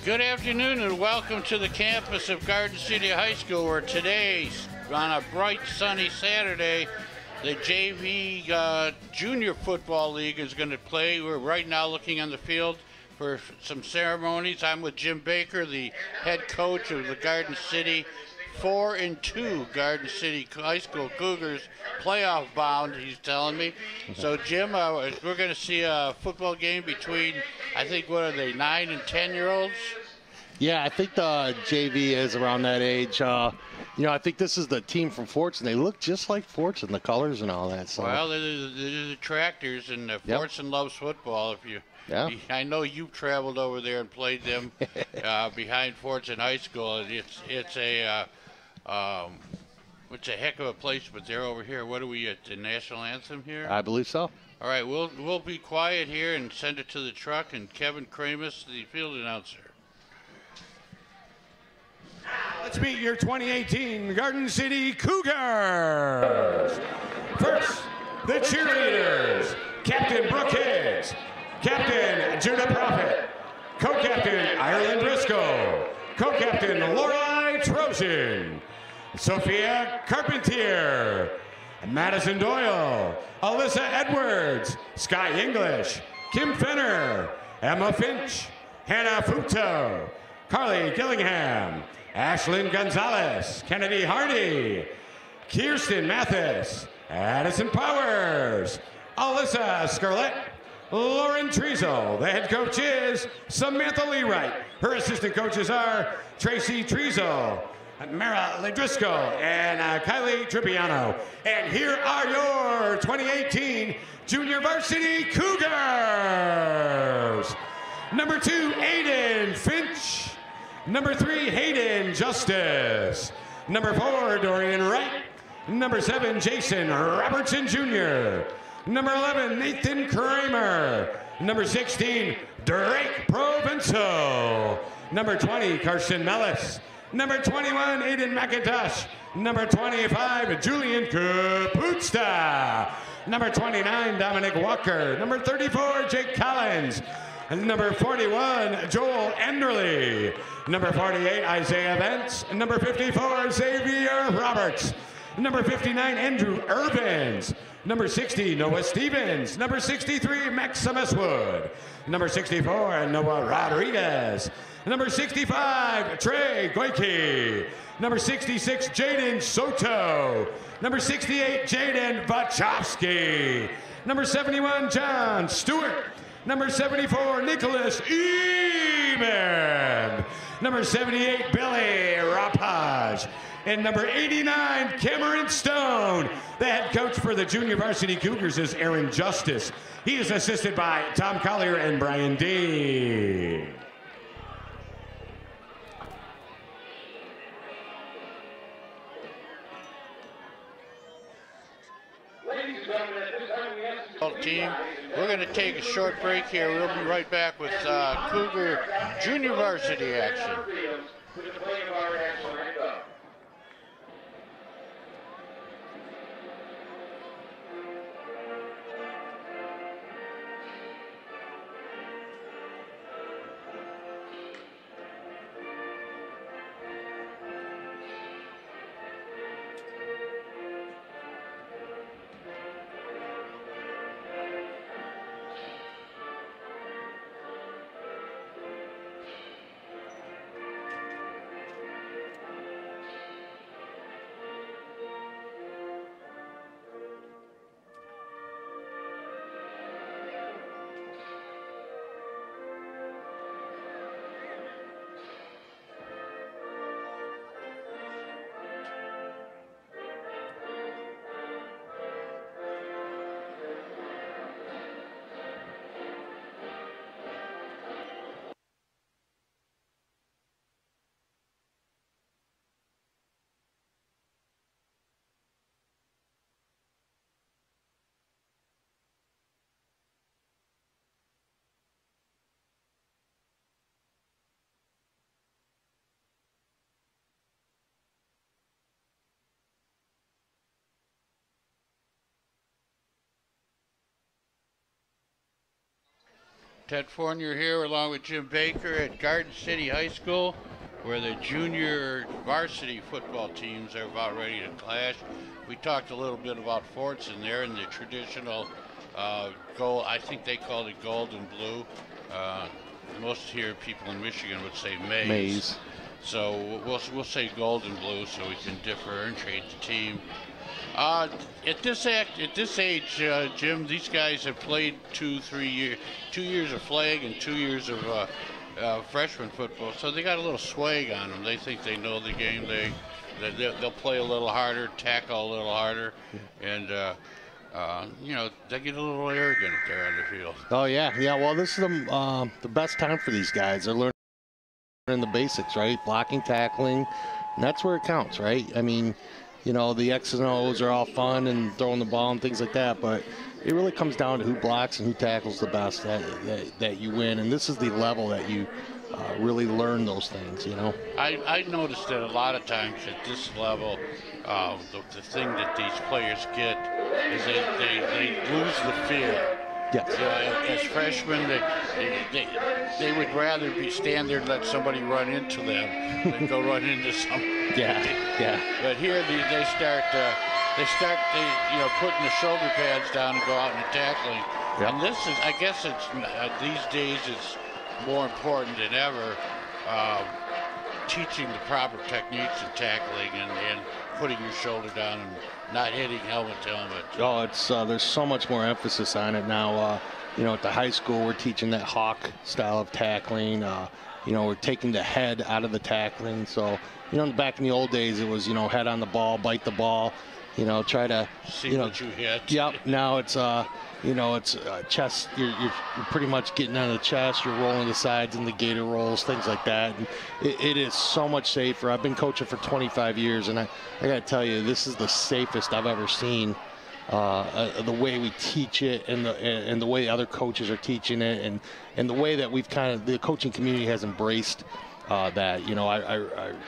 Good afternoon and welcome to the campus of Garden City High School, where today, on a bright sunny Saturday, the JV Junior Football League is going to play. We're right now looking on the field for some ceremonies. I'm with Jim Baker, the head coach of the Garden City 4-2 Garden City High School Cougars, playoff bound, he's telling me. So, Jim, we're going to see a football game between, I think, what are they, 9 and 10-year-olds? Yeah, I think the JV is around that age. I think this is the team from Fortson. They look just like Fortson, the colors and all that. So. Well, they're the Tractors, and Fortson loves football. I know you've traveled over there and played them behind Fortson High School. It's a heck of a place, but they're over here. What are we at, the national anthem here? I believe so. All right, we'll be quiet here and send it to the truck, and Kevin Kramus, the field announcer. Let's meet your 2018 Garden City Cougars. First, the cheerleaders. Captain Brooke Higgs, Captain Judah Prophet, Co-Captain Ireland Briscoe, Co-Captain Lorelei Trojan, Sophia Carpentier, Madison Doyle, Alyssa Edwards, Sky English, Kim Fenner, Emma Finch, Hannah Futo, Carly Gillingham, Ashlyn Gonzalez, Kennedy Hardy, Kirsten Mathis, Addison Powers, Alyssa Scarlett, Lauren Trezo. The head coach is Samantha Lee Wright. Her assistant coaches are Tracy Trezo, Mara Ledrisco, and Kylie Trippiano. And here are your 2018 Junior Varsity Cougars. Number 2, Aiden Finch. Number 3, Hayden Justice. Number 4, Dorian Wright. Number 7, Jason Robertson Jr. Number 11, Nathan Kramer. Number 16, Drake Provenzo. Number 20, Carson Mellis. Number 21, Aiden McIntosh. Number 25, Julian Kaputsta. Number 29, Dominic Walker. Number 34, Jake Collins. And number 41, Joel Enderly. Number 48, Isaiah Vance. Number 54, Xavier Roberts. Number 59, Andrew Irvins. Number 60, Noah Stevens. Number 63, Maximus Wood. Number 64, Noah Rodriguez. Number 65, Trey Goike. Number 66, Jaden Soto. Number 68, Jaden Wachowski. Number 71, John Stewart. Number 74, Nicholas Eman. Number 78, Billy Rapaj. And number 89, Cameron Stone. The head coach for the Junior Varsity Cougars is Aaron Justice. He is assisted by Tom Collier and Brian D. Team. We're going to take a short break here. We'll be right back with Cougar Junior Varsity action. Ted Fournier here along with Jim Baker at Garden City High School, where the junior varsity football teams are about ready to clash. We talked a little bit about Fortson there in the traditional gold. I think they called it gold and blue. Most here people in Michigan would say maize. So we'll say gold and blue so we can differentiate the team. At this age, Jim, these guys have played 2 years of flag and 2 years of freshman football, so they got a little swag on them. They think they know the game. They'll play a little harder, tackle a little harder, and they get a little arrogant there on the field. Oh yeah. Well, this is the best time for these guys. They're learning the basics, right? Blocking, tackling, and that's where it counts, right? I mean, the X's and O's are all fun and throwing the ball and things like that, but it really comes down to who blocks and who tackles the best that you win. And this is the level that you really learn those things, I noticed that a lot of times at this level, the thing that these players get is they lose the fear. Yes. As freshmen, they would rather stand there and let somebody run into them than go run into somebody. Yeah. But here they start putting the shoulder pads down and go out and tackling. Yep. And this is, I guess, these days it's more important than ever, teaching the proper techniques of tackling and putting your shoulder down and not hitting helmet to helmet. Oh, it's there's so much more emphasis on it now. At the high school, we're teaching that hawk style of tackling. We're taking the head out of the tackling. So, back in the old days, it was, head on the ball, bite the ball, try to see what you hit. Yep. Now it's it's chest. You're pretty much getting on the chest. You're rolling the sides and the gator rolls, things like that. And it is so much safer. I've been coaching for 25 years, and I got to tell you, this is the safest I've ever seen. The way we teach it, and the way other coaches are teaching it, and the way that the coaching community has embraced that.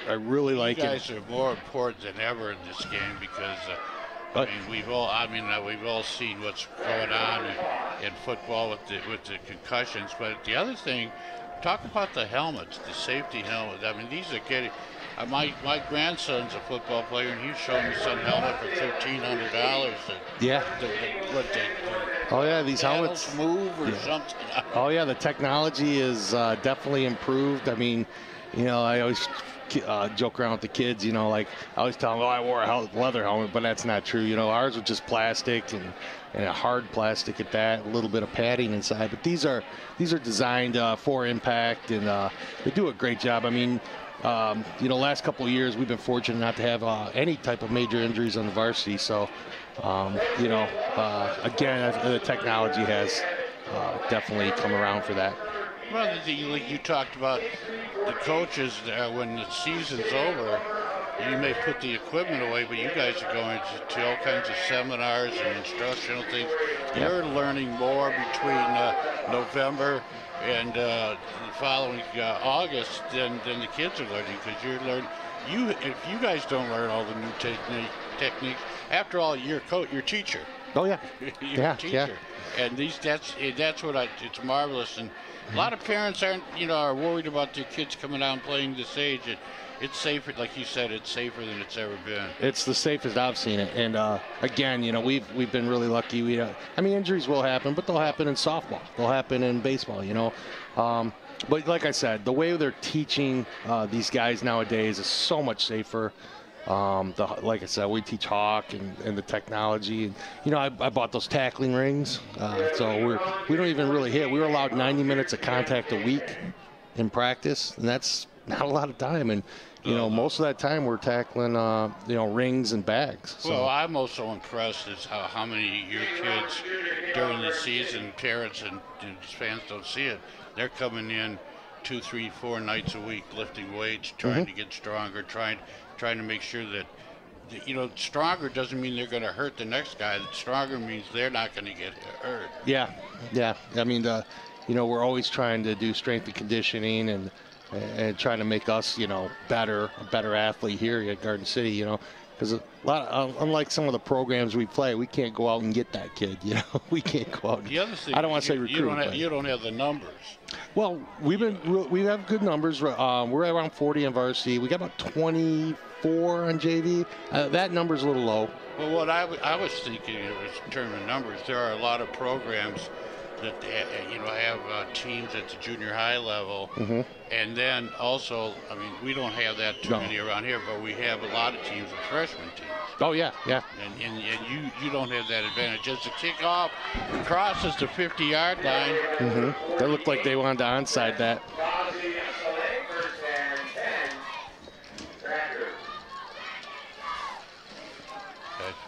I really like it. You guys are more important than ever in this game because. We've all seen what's going on in football with the concussions. But the other thing, talk about the helmets, the safety helmets. These are getting. My grandson's a football player, and he's showing me some helmet for $1,300. Yeah. Oh yeah, these helmets move or something. Oh yeah, the technology is definitely improved. I always joke around with the kids, I always tell them, I wore a leather helmet, but that's not true. Ours was just plastic and a hard plastic at that, a little bit of padding inside. But these are designed for impact, and they do a great job. Last couple of years we've been fortunate not to have any type of major injuries on the varsity. So, again, the technology has definitely come around for that. Well, like you talked about, the coaches, when the season's over, you may put the equipment away, but you guys are going to all kinds of seminars and instructional things. You're learning more between November and the following August than the kids are learning, because if you guys don't learn all the new techniques, after all, you're teacher. Oh yeah, you're a teacher. Yeah. And it's marvelous. And a lot of parents are worried about their kids coming out and playing this age. It's safer, like you said, it's safer than it's ever been. It's the safest I've seen it. And again, we've been really lucky. Injuries will happen, but they'll happen in softball. They'll happen in baseball. But like I said, the way they're teaching these guys nowadays is so much safer. Like I said, we teach hawk and the technology. I bought those tackling rings, so we don't even really hit. We were allowed 90 minutes of contact a week in practice, and that's not a lot of time. And most of that time we're tackling rings and bags. So. Well, I'm also impressed is how many of your kids during the season, parents and fans don't see it. They're coming in 2, 3, 4 nights a week lifting weights, trying to get stronger, trying to make sure that, stronger doesn't mean they're going to hurt the next guy. Stronger means they're not going to get hurt. Yeah. We're always trying to do strength and conditioning and trying to make us, a better athlete here at Garden City. Because a lot of, unlike some of the programs we play, we can't go out and get that kid. You know, we can't go out. The other thing, I don't want to say recruit. You don't have the numbers. Well, we have good numbers. We're around 40 on varsity. We got about 24 on JV. That number's a little low. Well, what I was thinking in terms of numbers, there are a lot of programs that have teams at the junior high level, and then also, I mean, we don't have that too many around here, but we have a lot of teams with freshman teams. Oh yeah. And you don't have that advantage. As the kickoff crosses the 50-yard line, They looked like they wanted to onside that.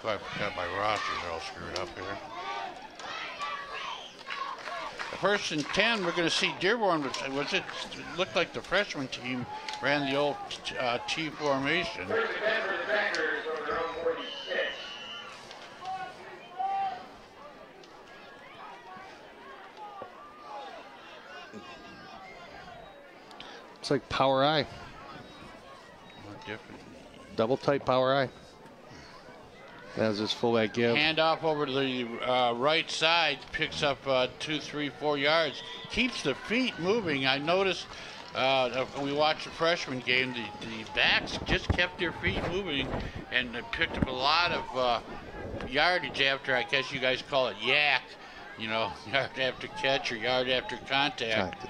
I've got my rosters all screwed up here. First and 10, we're going to see Dearborn. It looked like the freshman team ran the old T formation. First and 10 for the Packers on their own 46. It's like power eye. What different? Double tight power eye. That was his fullback give. Hand off over to the right side, picks up 2, 3, 4 yards, keeps the feet moving. I noticed when we watched the freshman game, the backs just kept their feet moving and picked up a lot of yardage after, I guess you guys call it yak, you know, yard after catch or yard after contact.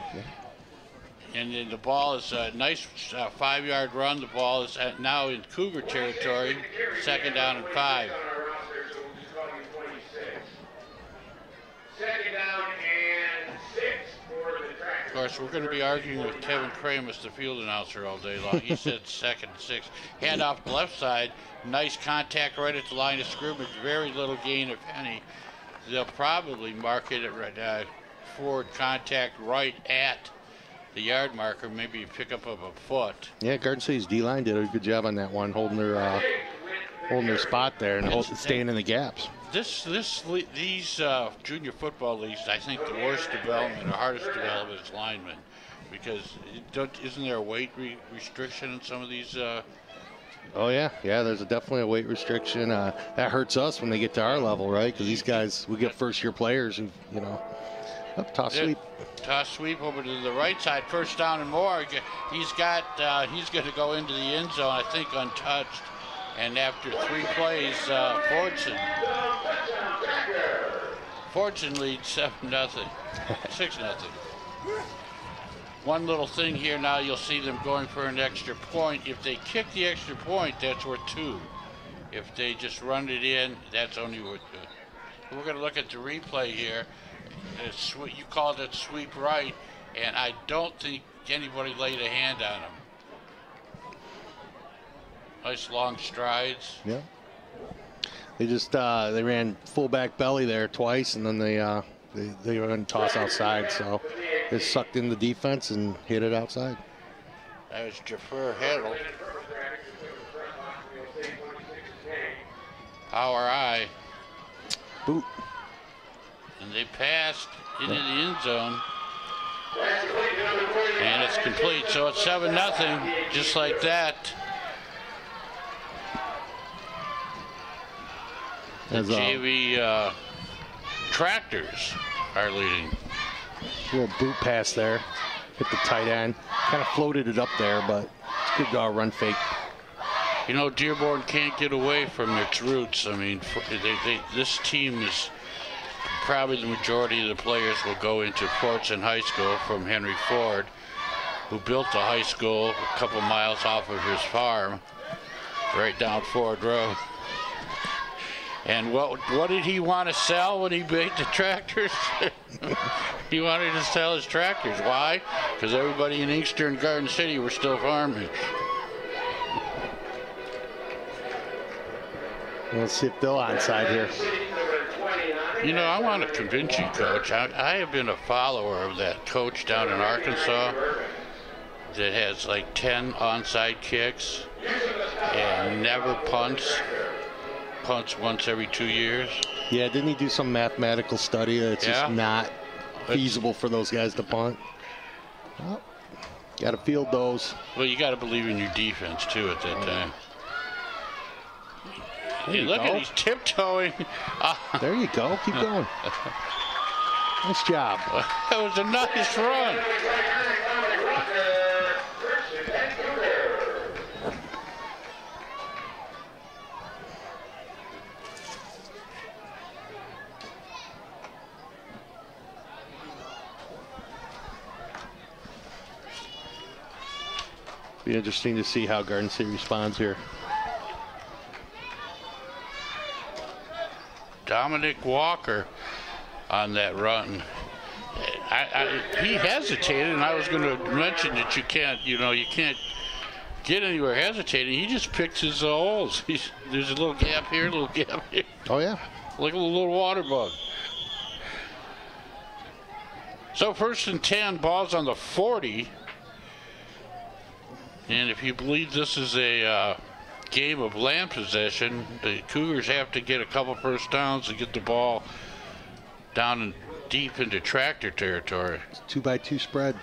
And then the ball is a nice 5-yard run. The ball is now in Cougar territory, 2nd down and 5. Second down and 6 for the Tractors. Of course, we're going to be arguing with Kevin Kramus, the field announcer, all day long. He said 2nd and 6. Hand off the left side. Nice contact right at the line of scrimmage. Very little gain, if any. They'll probably mark it at forward contact right at the yard marker, maybe a pickup of a foot. Yeah, Garden City's D-line did a good job on that one, holding their spot there and staying in the gaps. These junior football leagues, I think the worst development or hardest development is linemen, because isn't there a weight restriction in some of these? Oh yeah, there's definitely a weight restriction. That hurts us when they get to our level, right? Because these guys, we get first-year players who, you know. Toss sweep. Toss sweep over to the right side. 1st down and more. He's going to go into the end zone, I think, untouched. And after 3 plays, Fordson leads 7-0, 6-0. One little thing here now, you'll see them going for an extra point. If they kick the extra point, that's worth 2. If they just run it in, that's only worth 2. We're going to look at the replay here. You called it sweep right, and I don't think anybody laid a hand on him. Nice long strides. Yeah. They just they ran fullback belly there twice, and then they ran toss outside. So they sucked in the defense and hit it outside. That was Jaffer Heddle. Power eye. Boot. And they passed into the end zone. And it's complete. So it's 7-0, just like that. The JV Tractors are leading. Little boot pass there. Hit the tight end. Kind of floated it up there, but it's good run fake. You know, Dearborn can't get away from its roots. I mean, this team is... Probably the majority of the players will go into Fordson High School from Henry Ford, who built the high school a couple miles off of his farm, right down Ford Road. And what did he want to sell when he made the tractors? He wanted to sell his tractors. Why? Because everybody in Inkster and Garden City were still farming. Let's see if Bill onside here. You know, I want to convince you, Coach. I have been a follower of that coach down in Arkansas that has like 10 onside kicks and never punts. Punts once every 2 years. Yeah, didn't he do some mathematical study that it's just not feasible for those guys to punt? Well, got to field those. Well, you got to believe in your defense, too, at that time. Hey, look at he's tiptoeing. There you go. Keep going. Nice job. That was a nice run. Be interesting to see how Garden City responds here. Dominic Walker on that run. He hesitated, and I was going to mention that you can't get anywhere hesitating. He just picks his holes. There's a little gap here, a little gap here. Oh, yeah. Like a little water bug. So 1st and 10, balls on the 40. And if you believe this is a game of land possession, the Cougars have to get a couple first downs to get the ball down and deep into tractor territory. It's 2-by-2 spread.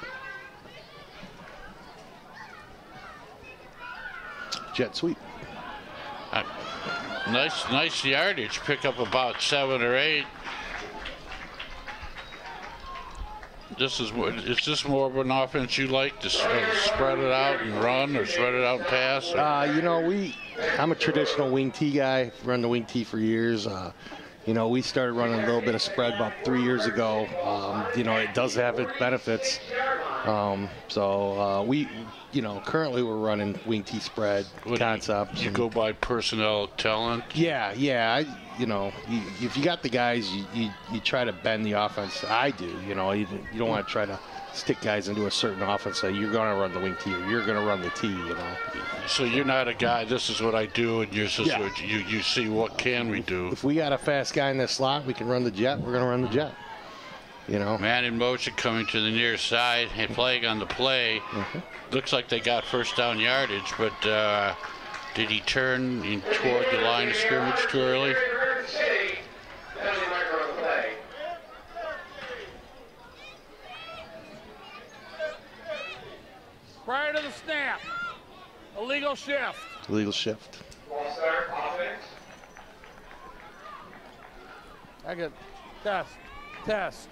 Jet sweep. Nice yardage. Pick up about 7 or 8. Is this more of an offense you like to spread it out and run, or spread it out and pass? I'm a traditional wing T guy. Run the wing T for years. We started running a little bit of spread about 3 years ago. It does have its benefits. Currently we're running wing T spread concepts. You go by personnel talent? Yeah. If you got the guys, you try to bend the offense. I do. You don't want to try to stick guys into a certain offense. So you're going to run the wing T, or you're going to run the T. So you're not a guy, this is what I do, and you're just you see what can we do. If we got a fast guy in this slot, we can run the jet. We're going to run the jet. Man in motion coming to the near side and flag on the play. Looks like they got first down yardage, but did he turn toward the line of scrimmage too early? Prior to the snap, illegal shift. Illegal shift. I got test.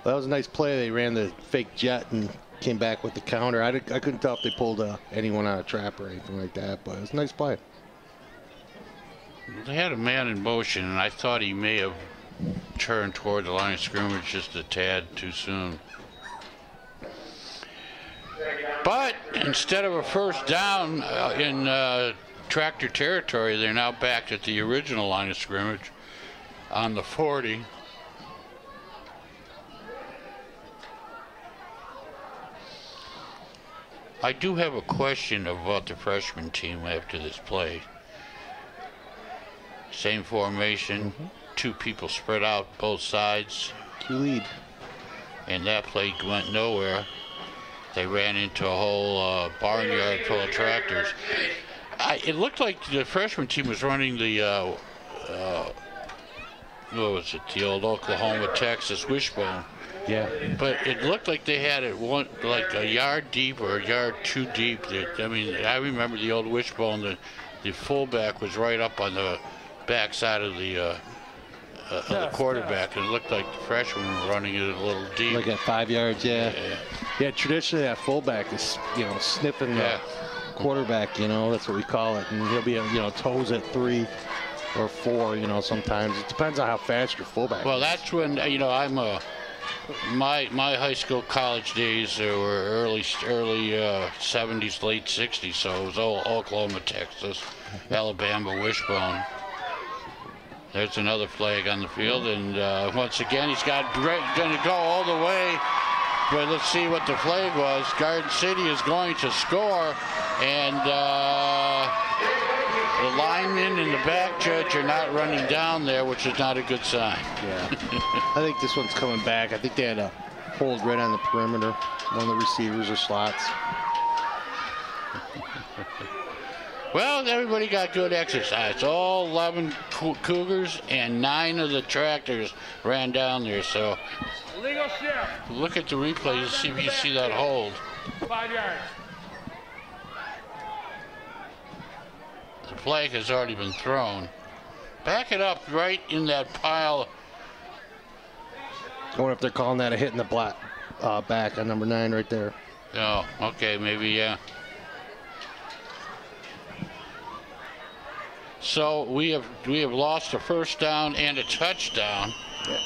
Well, that was a nice play. They ran the fake jet and came back with the counter. I couldn't tell if they pulled anyone out of trap or anything like that, but it was a nice play. They had a man in motion, and I thought he may have turned toward the line of scrimmage just a tad too soon. But instead of a first down in tractor territory, they're now back at the original line of scrimmage on the 40. I do have a question about the freshman team after this play. Same formation, 2 people spread out both sides. Q lead. And that play went nowhere. They ran into a whole barnyard full of tractors. It looked like the freshman team was running the, the old Oklahoma-Texas wishbone. Yeah. But it looked like they had it like a yard deep or a yard too deep. I remember the old wishbone. The fullback was right up on the backside of the quarterback, and it looked like the freshman were running it a little deep. Like at 5 yards, yeah. Yeah, traditionally that fullback is, sniffing the quarterback, that's what we call it. And he'll be, toes at 3 or 4, sometimes. It depends on how fast your fullback is. Well, that's when, my high school, college days were early 70s, late 60s, so it was all Oklahoma, Texas, Alabama wishbone. There's another flag on the field, and once again, he's going to go all the way. But let's see what the flag was. Garden City is going to score, and the linemen and the back judge are not running down there, which is not a good sign. Yeah. I think this one's coming back. I think they had a hold right on the perimeter, one of the receivers or slots. Well, everybody got good exercise. All 11 Cougars and 9 of the tractors ran down there. So Illegal shift. Look at the replay to see if you see that hold. 5 yards. flag has already been thrown. Back it up right in that pile. I wonder if they're calling that a hit in the back on number 9 right there. Oh, okay, maybe, yeah. So we have lost a first down and a touchdown. Yeah.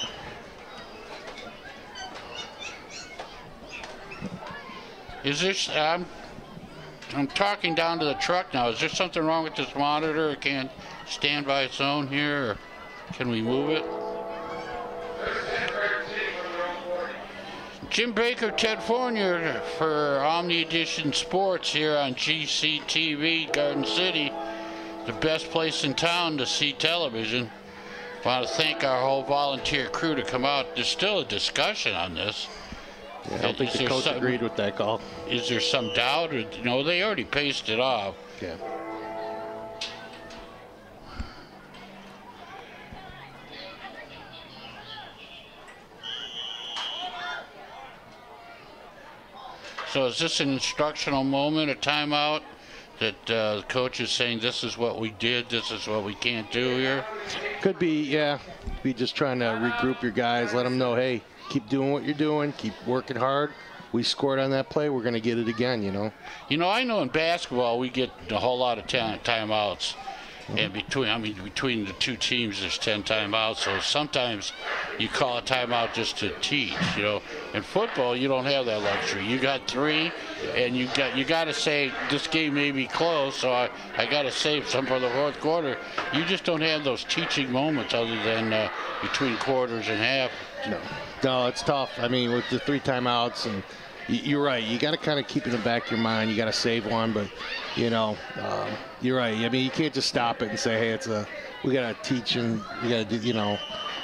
Is this? I'm talking down to the truck now. Is there something wrong with this monitor? It can't stand by its own here, or can we move it? Jim Baker, Ted Fournier for Omni Edition Sports here on GCTV, Garden City, the best place in town to see television. Want to thank our whole volunteer crew to come out. There's still a discussion on this. Yeah, I don't think the coach agreed with that call. Is there some doubt? Or, no, they already paced it off. Yeah. So is this an instructional moment, a timeout, that the coach is saying this is what we did, this is what we can't do here? Could be, yeah. Be just trying to regroup your guys, let them know, hey, keep doing what you're doing, keep working hard. We scored on that play, we're going to get it again, you know. You know, I know in basketball we get a whole lot of timeouts. And between the two teams, there's 10 timeouts. So sometimes you call a timeout just to teach. You know, in football, you don't have that luxury. You got 3, and you got to say this game may be close, so I got to save some for the fourth quarter. You just don't have those teaching moments other than between quarters and half. No, it's tough. I mean, with the 3 timeouts, and you're right. You got to kind of keep it in the back of your mind. You got to save one, but you know, you're right. I mean, you can't just stop it and say, hey, we got to teach and we got to do, you know,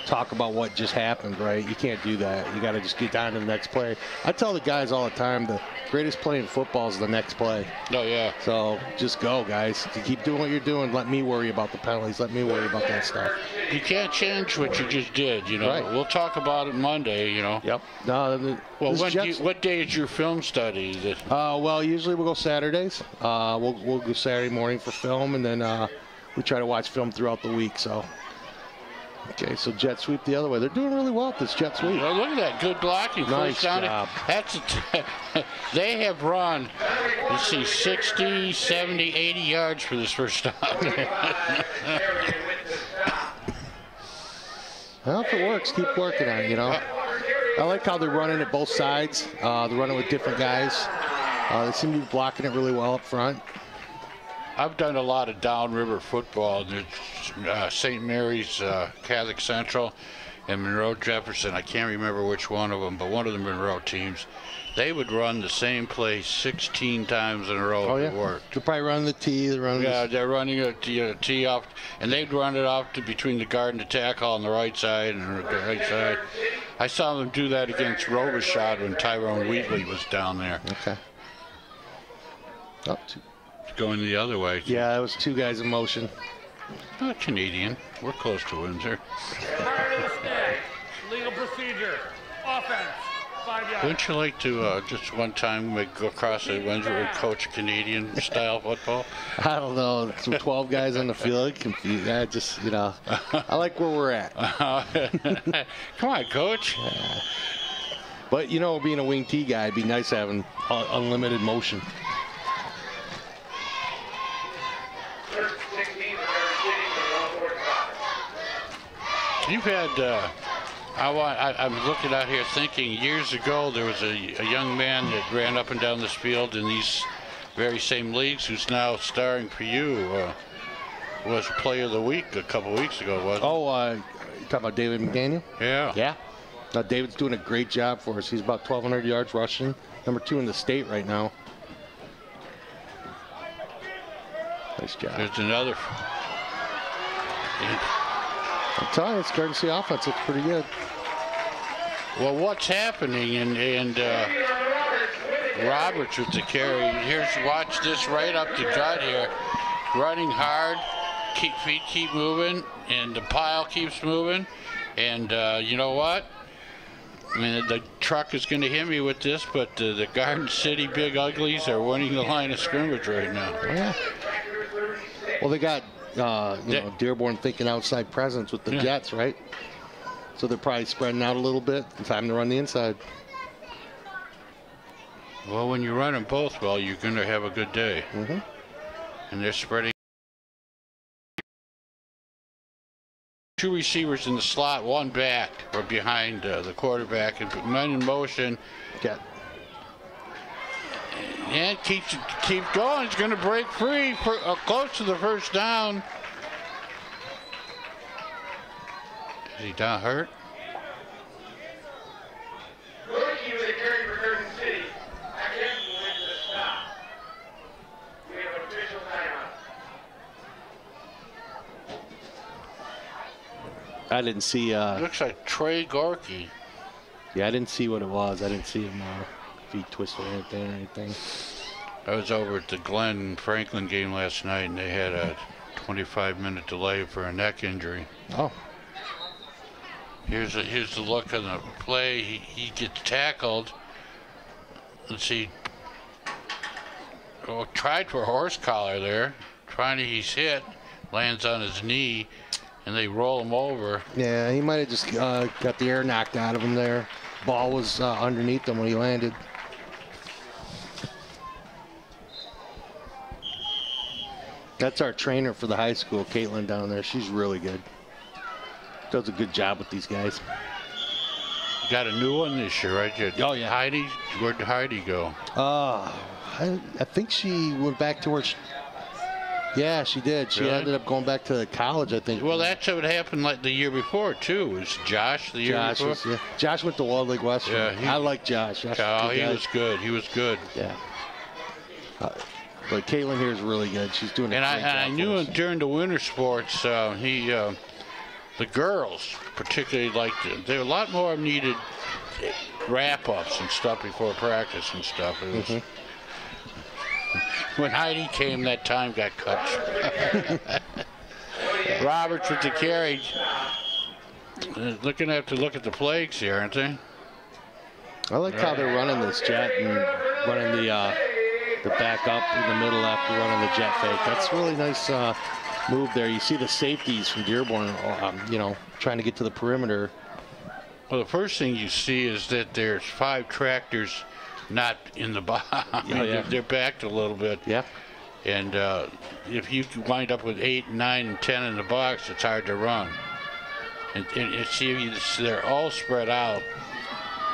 talk about what just happened, right? You can't do that. You got to just get down to the next play. I tell the guys all the time, the greatest play in football is the next play. Oh, yeah. So just go, guys. To keep doing what you're doing. Let me worry about the penalties. Let me worry about that stuff. You can't change what you just did, you know. Right. We'll talk about it Monday, you know. Yep. No, well, what day is your film study? Well, usually we'll go Saturdays. We'll go Saturday morning for film, and then we try to watch film throughout the week. So, okay, so jet sweep the other way. They're doing really well with this jet sweep. Well, look at that, good blocking. Nice job. They have run, let's see, 60, 70, 80 yards for this first down. Well, if it works, keep working on it, you know. I like how they're running at both sides. They're running with different guys. They seem to be blocking it really well up front. I've done a lot of downriver football. There's St. Mary's Catholic Central and Monroe Jefferson. I can't remember which one of them, but one of the Monroe teams. They would run the same play 16 times in a row if it worked. They're probably running the tee. They're running a tee off, and they'd run it off to between the guard and the tackle on the right side and the right side. I saw them do that against Robichaud when Tyrone Wheatley was down there. Okay. Going the other way. Yeah, it was 2 guys in motion. Not Canadian. We're close to Windsor. Prior to the snap, legal procedure, offense, 5 yards. Wouldn't you like to just one time go across the Windsor and coach Canadian style football? I don't know. Some 12 guys on the field. Confused. I just, you know, I like where we're at. Come on, coach. But, you know, being a wing T guy, it'd be nice having unlimited motion. You've had, I'm looking out here thinking years ago there was a young man that ran up and down this field in these very same leagues who's now starring for you. Was Player of the Week a couple weeks ago, wasn't he? Oh, you talking about David McDaniel? Yeah. Yeah. Now, David's doing a great job for us. He's about 1,200 yards rushing. Number 2 in the state right now. Nice job. There's another. I'm telling you, it's Garden City offense. It's pretty good. Well, what's happening, and Roberts with the carry. Watch this right up the gut here. Running hard, feet keep moving, and the pile keeps moving. And you know what? I mean, the truck is going to hit me with this, but the Garden City Big Uglies are winning the line of scrimmage right now. Yeah. Well, they got Dearborn thinking outside presence with the Jets, right? So they're probably spreading out a little bit. Time to run the inside. Well, when you run them both well, you're going to have a good day. Mm-hmm. And they're spreading. 2 receivers in the slot, 1 back or behind the quarterback, and men in motion. Yeah. And keep going. It's going to break free for close to the first down. Is he down hurt? I didn't see. Looks like Trey Gorky. Yeah, I didn't see what it was. I didn't see him feet twisted or anything. I was over at the Glenn Franklin game last night, and they had a 25-minute delay for a neck injury. Oh. Here's the look on the play. He gets tackled. Let's see. Oh, tried for a horse collar there. He's hit, lands on his knee, and they roll him over. Yeah, he might have just got the air knocked out of him there. Ball was underneath him when he landed. That's our trainer for the high school, Caitlin, down there. She's really good. Does a good job with these guys. You got a new one this year, right? Oh, yeah. Heidi, where'd Heidi go? I think she went back to where yeah, she did. She ended up going back to college, I think. Well, that's what happened like the year before, too. Was Josh the year before? Josh went to Walled Lake Western. Yeah, I like Josh. He was good. He was good. Yeah. But Caitlin here is really good. She's doing a great job. And I knew him during the winter sports. The girls particularly liked it. There were a lot more needed wrap-ups and stuff before practice and stuff. It was, when Heidi came, that time got cut. Roberts with the carry. Looking to have to look at the plays here, aren't they? I like how they're running this jet and running the back up in the middle after running the jet fake. That's a really nice move there. You see the safeties from Dearborn, trying to get to the perimeter. Well, the first thing you see is that there's 5 tractors not in the box. They're backed a little bit. Yeah. And if you wind up with 8, 9, and 10 in the box, it's hard to run. And see, they're all spread out.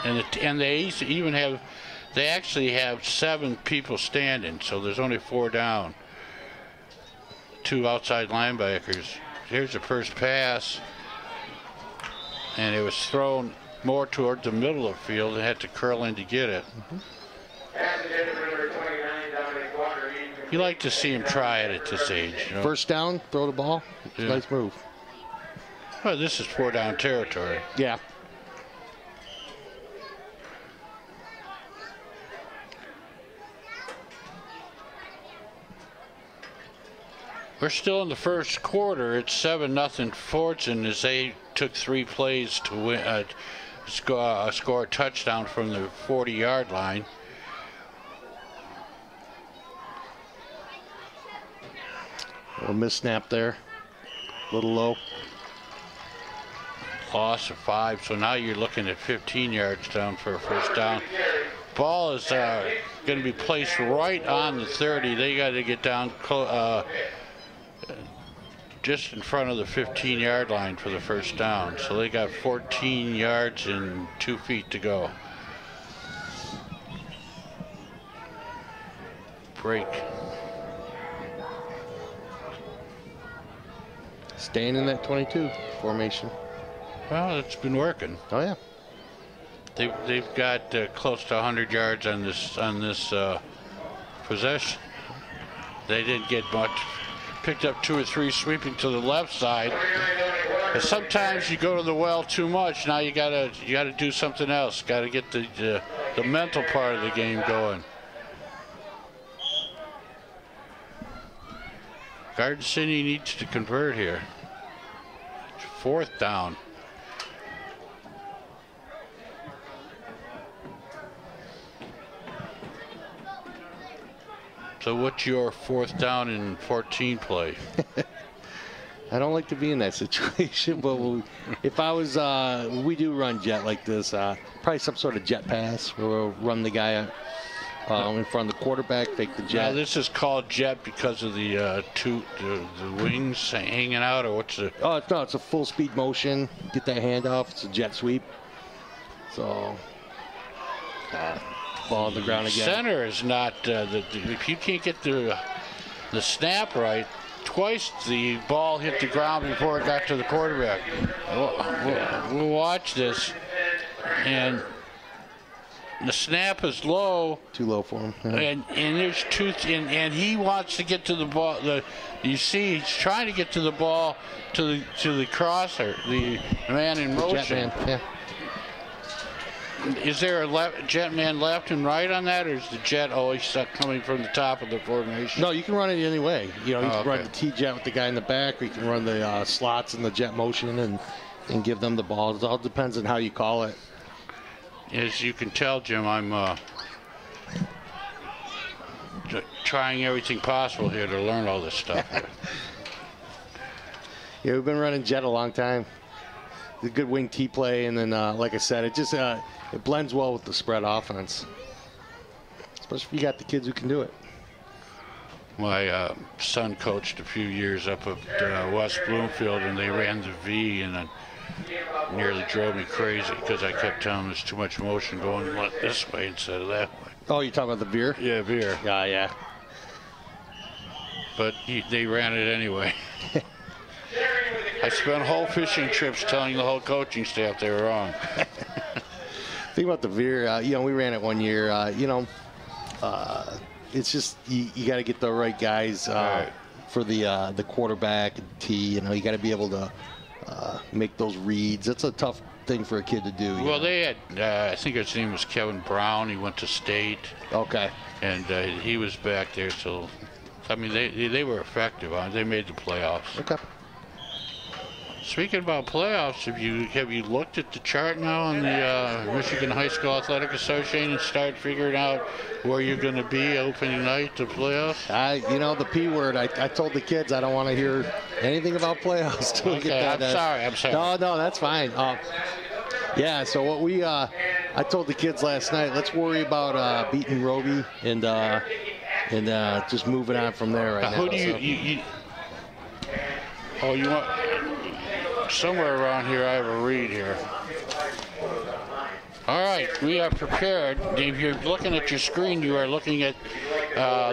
And they actually have 7 people standing, so there's only 4 down. 2 outside linebackers. Here's the first pass. And it was thrown more toward the middle of the field and had to curl in to get it. You like to see him try it at this age. First down, throw the ball. Nice move. Well, this is 4 down territory. Yeah. We're still in the first quarter. It's 7-0 Fortune as they took 3 plays to win, score a touchdown from the 40-yard line. A little miss snap there. A little low. Loss of 5, so now you're looking at 15 yards down for a first down. Ball is going to be placed right on the 30. They got to get down just in front of the 15-yard line for the first down. So they got 14 yards and 2 feet to go. Break. Staying in that 22 formation. Well, it's been working. Oh yeah. They've got close to 100 yards on this possession. They didn't get much. Picked up 2 or 3 sweeping to the left side. And sometimes you go to the well too much. Now you gotta do something else. Got to get the mental part of the game going. Garden City needs to convert here. 4th down. So what's your 4th down and 14 play? I don't like to be in that situation, but if I was, we do run jet like this, probably some sort of jet pass where we'll run the guy in front of the quarterback, fake the jet. Now this is called jet because of the the wings hanging out, or what's the? Oh, no, it's a full speed motion. Get that hand off. It's a jet sweep. So, ball on the ground again. Center is not if you can't get the snap right. Twice the ball hit the ground before it got to the quarterback. We'll watch this, and the snap is low. Too low for him. Yeah. And there's and he wants to get to the ball. You see, he's trying to get to the ball to the crosser, the man in motion. Jet man. Yeah. Is there a jet man left and right on that, or is the jet always coming from the top of the formation? No, you can run it any way. You know, you can run the T-jet with the guy in the back, or you can run the slots in the jet motion and give them the ball. It all depends on how you call it. As you can tell, Jim, I'm trying everything possible here to learn all this stuff. Yeah, we've been running jet a long time. The good wing T play, and then like I said, it just it blends well with the spread offense, especially if you got the kids who can do it. My son coached a few years up at West Bloomfield, and they ran the V, and it nearly drove me crazy because I kept telling him there's too much motion going this way instead of that way. Oh, you're talking about the veer? Yeah, veer. Yeah. But they ran it anyway. I spent whole fishing trips telling the whole coaching staff they were wrong. Think about the veer. You know, we ran it one year. You know, it's just you got to get the right guys for the quarterback and T. You know, you got to be able to make those reads. That's a tough thing for a kid to do. Well, they had, I think his name was Kevin Brown. He went to state. Okay. And he was back there. So, I mean, they were effective. They made the playoffs. Okay. Speaking about playoffs, have you looked at the chart now on the Michigan High School Athletic Association and start figuring out where you're going to be opening night to playoffs? You know, the P word. I told the kids I don't want to hear anything about playoffs till we get that. I'm sorry. No, that's fine. Yeah. So what I told the kids last night. Let's worry about beating Roby and just moving on from there right now. Who do you want? Somewhere around here I have a read here. All right, we are prepared. If you're looking at your screen, you are looking at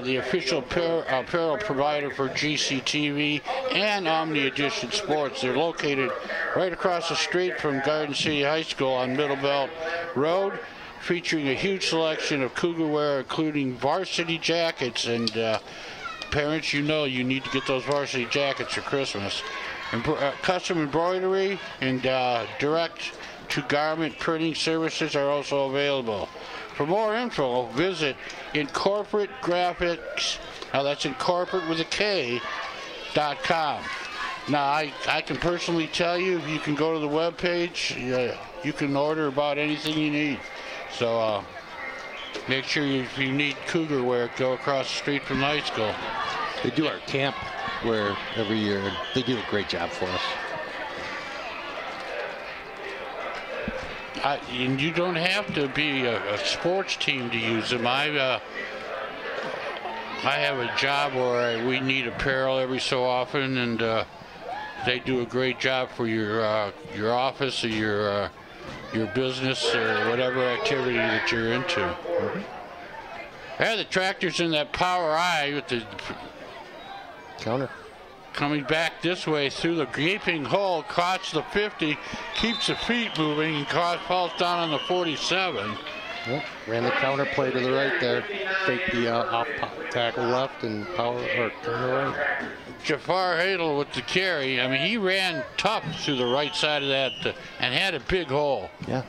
the official apparel provider for GCTV and Omni Edition Sports. They're located right across the street from Garden City High School on Middle Belt Road, featuring a huge selection of Cougar wear, including varsity jackets. And parents, you know you need to get those varsity jackets for Christmas. Custom embroidery and direct-to-garment printing services are also available. For more info, visit Incorporate Graphics. Now that's Incorporate with a K.com. Now I can personally tell you, you can go to the webpage. You can order about anything you need. So make sure if you need Cougar wear, go across the street from the high school. They do our camp wear every year. They do a great job for us. And you don't have to be a sports team to use them. I have a job where we need apparel every so often, and they do a great job for your office or your business or whatever activity that you're into. Mm-hmm. Yeah, the tractor's in that power eye with the counter. Coming back this way through the gaping hole, caught the 50, keeps the feet moving, and falls down on the 47. Yep. Ran the counter play to the right there. Fake the off tackle left and power or turn the right. Jafar Hadel with the carry. I mean, he ran tough through the right side of that and had a big hole. Yeah.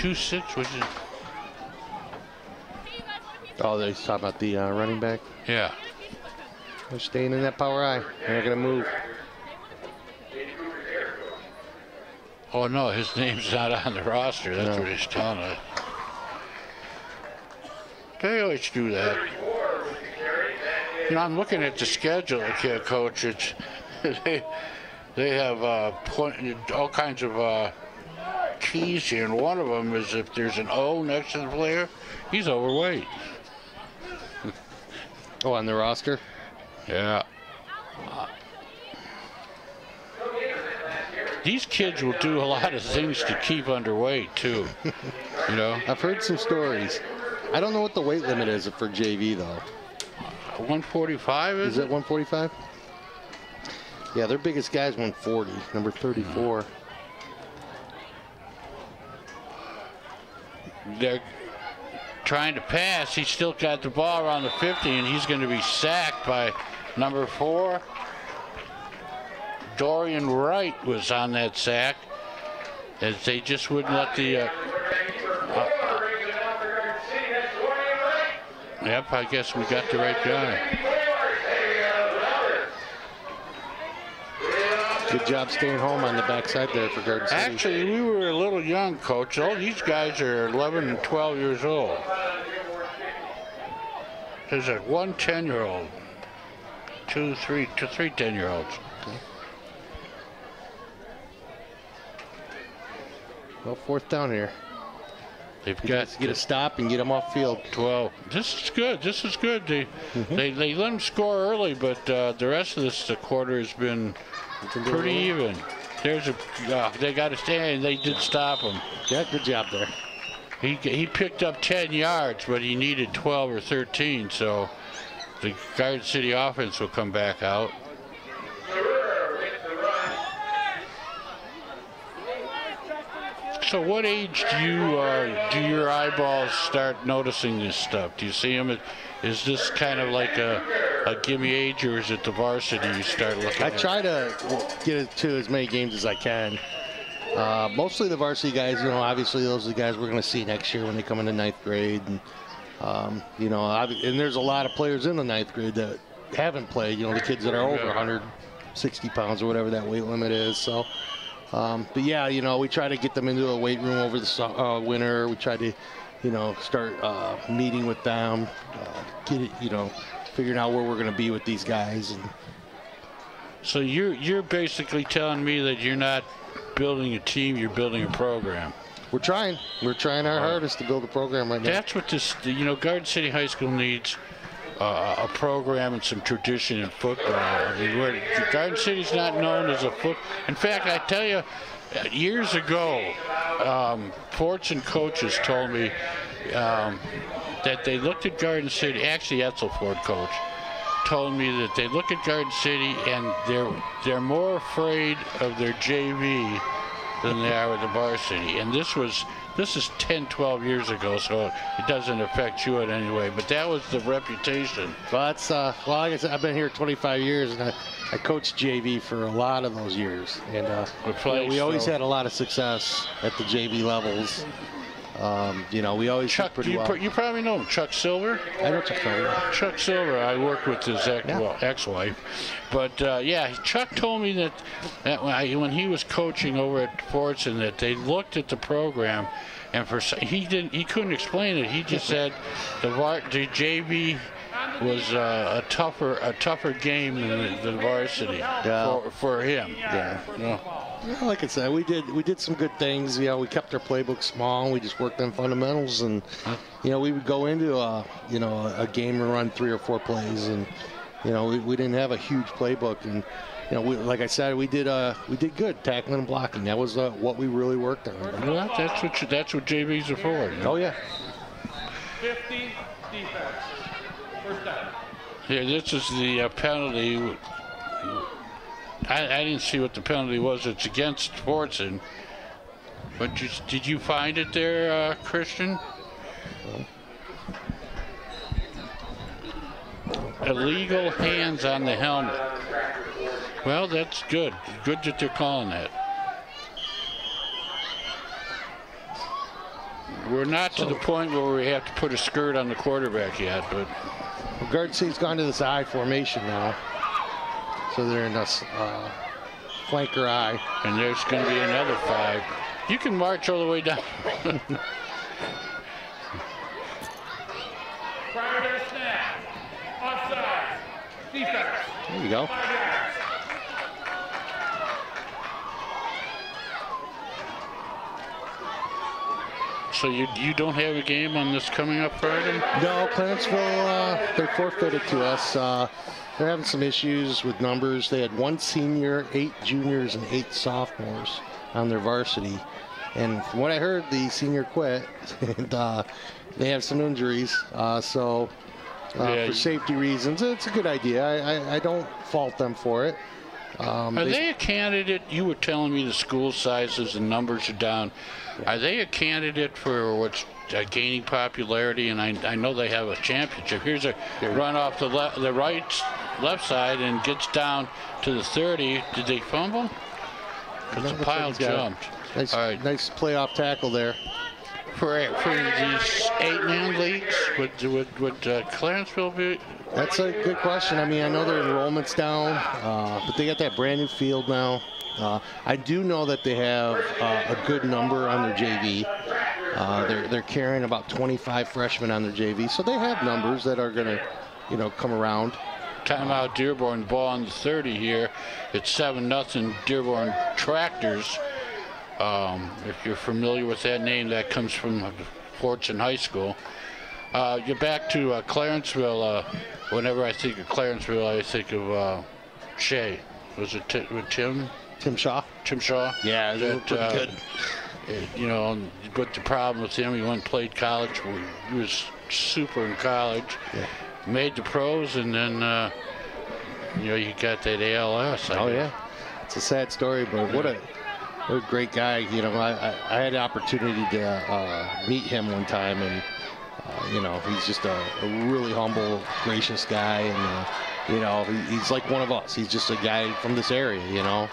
Which is... Oh, they're talking about the running back? Yeah. They're staying in that power I. They're not going to move. Oh, no, his name's not on the roster. That's what he's telling us. They always do that. You know, I'm looking at the schedule, Coach. It's, they have all kinds of keys here, and one of them is if there's an O next to the player, he's overweight. Oh, on the roster? Yeah. These kids will do a lot of things to keep underweight, too. You know? I've heard some stories. I don't know what the weight limit is for JV, though. 145, is it? 145? Yeah, their biggest guy's 140, number 34. They're trying to pass. He's still got the ball around the 50, and he's going to be sacked by number 4. Dorian Wright was on that sack, as they just wouldn't let the... yep, I guess we got the right guy. Good job staying home on the backside there for Garden City. Actually, we were a little young, Coach. All these guys are 11 and 12 years old. There's a 1 10-year-old, three 10-year-olds. Okay. Well, 4th down here. They've got to get a stop and get them off field. 12. This is good. This is good. They let them score early, but the rest of the quarter has been pretty even. There's a they got to stay, and they did stop him. Yeah, good job there. He picked up 10 yards, but he needed 12 or 13, so the Garden City offense will come back out. So what age do your eyeballs start noticing this stuff? Do you see them? Is this kind of like a gimme age, or is it the varsity you start looking at? I try to get it to as many games as I can. Mostly the varsity guys, you know, obviously those are the guys we're going to see next year when they come into 9th grade. And, you know, and there's a lot of players in the 9th grade that haven't played, you know, the kids that are over 160 pounds or whatever that weight limit is. So, but yeah, you know, we try to get them into a weight room over the winter. We try to, you know, start meeting with them, get it, you know, figuring out where we're going to be with these guys. And so you're basically telling me that you're not building a team, you're building a program. We're trying our hardest to build a program right now. That's what this, you know, Garden City High School needs. A program and some tradition in football. I mean, Garden City's not known as a foot. In fact, I tell you, years ago, Forts and coaches told me that they looked at Garden City. Actually, Etzelford coach told me that they look at Garden City and they're more afraid of their JV than they are with the varsity. And this is 10, 12 years ago, so it doesn't affect you in any way. But that was the reputation. Well, that's well, like I said, I've been here 25 years, and I coached JV for a lot of those years. And we always had a lot of success at the JV levels. You know, we always Chuck, pretty well. You probably know him, Chuck Silver. I know Chuck Silver. Chuck Silver, I worked with his ex-wife. But yeah, Chuck told me that when he was coaching over at Forts, and that they looked at the program, and he couldn't explain it. He just said the JV was a tougher game than the varsity for him. Yeah. Well, like I said, we did some good things. You know, we kept our playbook small. We just worked on fundamentals, and you know, we would go into a game and run 3 or 4 plays, and you know, we didn't have a huge playbook, and you know, like I said, we did good tackling and blocking. That was what we really worked on. Well, that's what JVs are for. You know? Oh yeah. 50 defense. First down. Here, this is the penalty. I didn't see what the penalty was. It's against Fortson. But did you find it there, Christian? Illegal hands on the helmet. Well, that's good. Good that they're calling that. We're not to the point where we have to put a skirt on the quarterback yet, but Garden City's gone to this I formation now, so they're in this flanker I. And there's going to be another 5. You can march all the way down. Primary snap. Offside. Defense. There you go. 5 yards. So you don't have a game on this coming up Friday? No, Clarenceville, they forfeited to us. They're having some issues with numbers. They had 1 senior, 8 juniors, and 8 sophomores on their varsity. And from what I heard, the senior quit, and they have some injuries. For safety reasons, it's a good idea. I don't fault them for it. Are they a candidate? You were telling me the school sizes and numbers are down. Yeah. Are they a candidate for what's gaining popularity? And I know they have a championship. Here's a run off the left side and gets down to the 30. Did they fumble? Because the pile jumped. Nice, nice playoff tackle there. For these 8-man leagues, would Clarenceville be? That's a good question. I mean, I know their enrollment's down, but they got that brand new field now. I do know that they have a good number on their JV. They're carrying about 25 freshmen on their JV, so they have numbers that are going to, come around. Timeout Dearborn, ball on the 30 here. It's 7-0 Dearborn Tractors. If you're familiar with that name, that comes from Fortune High School. You're back to Clarenceville. Whenever I think of Clarenceville, I think of Shea. Was it Tim? Tim Shaw. Tim Shaw. Yeah, that, pretty good. But the problem with him, he went and played college. He was super in college. Yeah. Made the pros, and then you got that ALS. Yeah, it's a sad story, but what a great guy. I had the opportunity to meet him one time, and he's just a really humble, gracious guy, and he's like one of us. He's just a guy from this area, and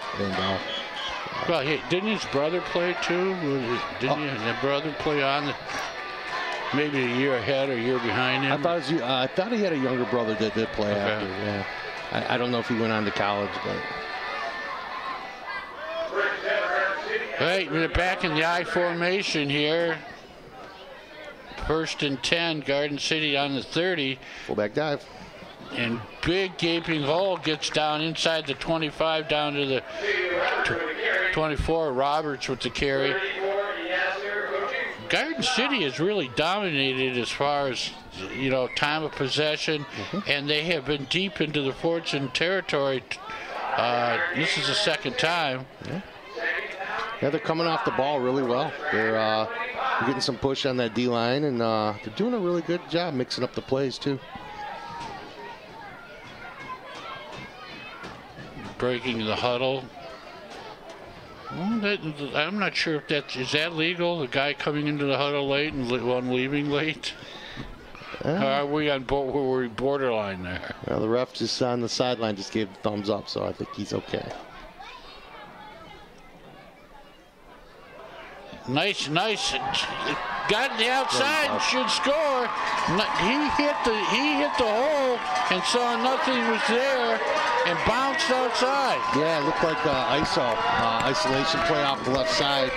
well, didn't his brother play too? Didn't his brother play on maybe a year ahead or a year behind him? I thought he had a younger brother that did play after. Yeah, I don't know if he went on to college, but. Right, we're back in the I formation here. 1st and 10, Garden City on the 30. Fullback dive. And big gaping hole gets down inside the 25 down to the 24. Roberts with the carry. Garden City has really dominated as far as, time of possession, and they have been deep into the Fortune territory. This is the 2nd time. Yeah, they're coming off the ball really well. They're getting some push on that D-line, and they're doing a really good job mixing up the plays, too. Breaking the huddle. Well, I'm not sure if is that legal, the guy coming into the huddle late and one leaving late? Or are we on borderline there? Well, the ref just on the sideline just gave the thumbs up, so I think he's okay. Nice. Got the outside and should score. He hit the hole and saw nothing was there and bounced outside. Yeah, it looked like isolation play off the left side.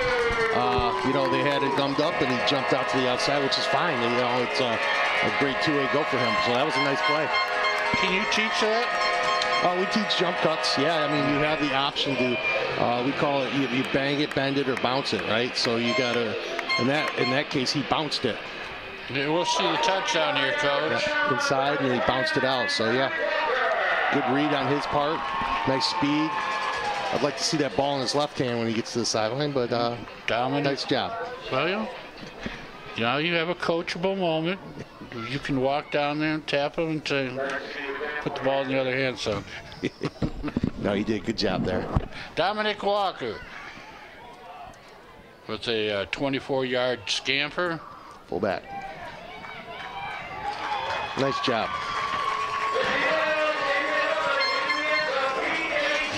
They had it gummed up and he jumped out to the outside, which is fine. It's a great two-way go for him. So that was a nice play. Can you teach that? We teach jump cuts. Yeah, I mean, you have the option to, we call it, you bang it, bend it, or bounce it, right? So you got to, in that case, he bounced it. Yeah, we'll see the touchdown here, Coach. Yeah, inside, and he bounced it out. So, yeah, good read on his part. Nice speed. I'd like to see that ball in his left hand when he gets to the sideline, but nice job. Well, you have a coachable moment. You can walk down there and tap him and put the ball in the other hand, son. No, he did a good job there. Dominic Walker with a 24-yard scamper. Fullback. Nice job.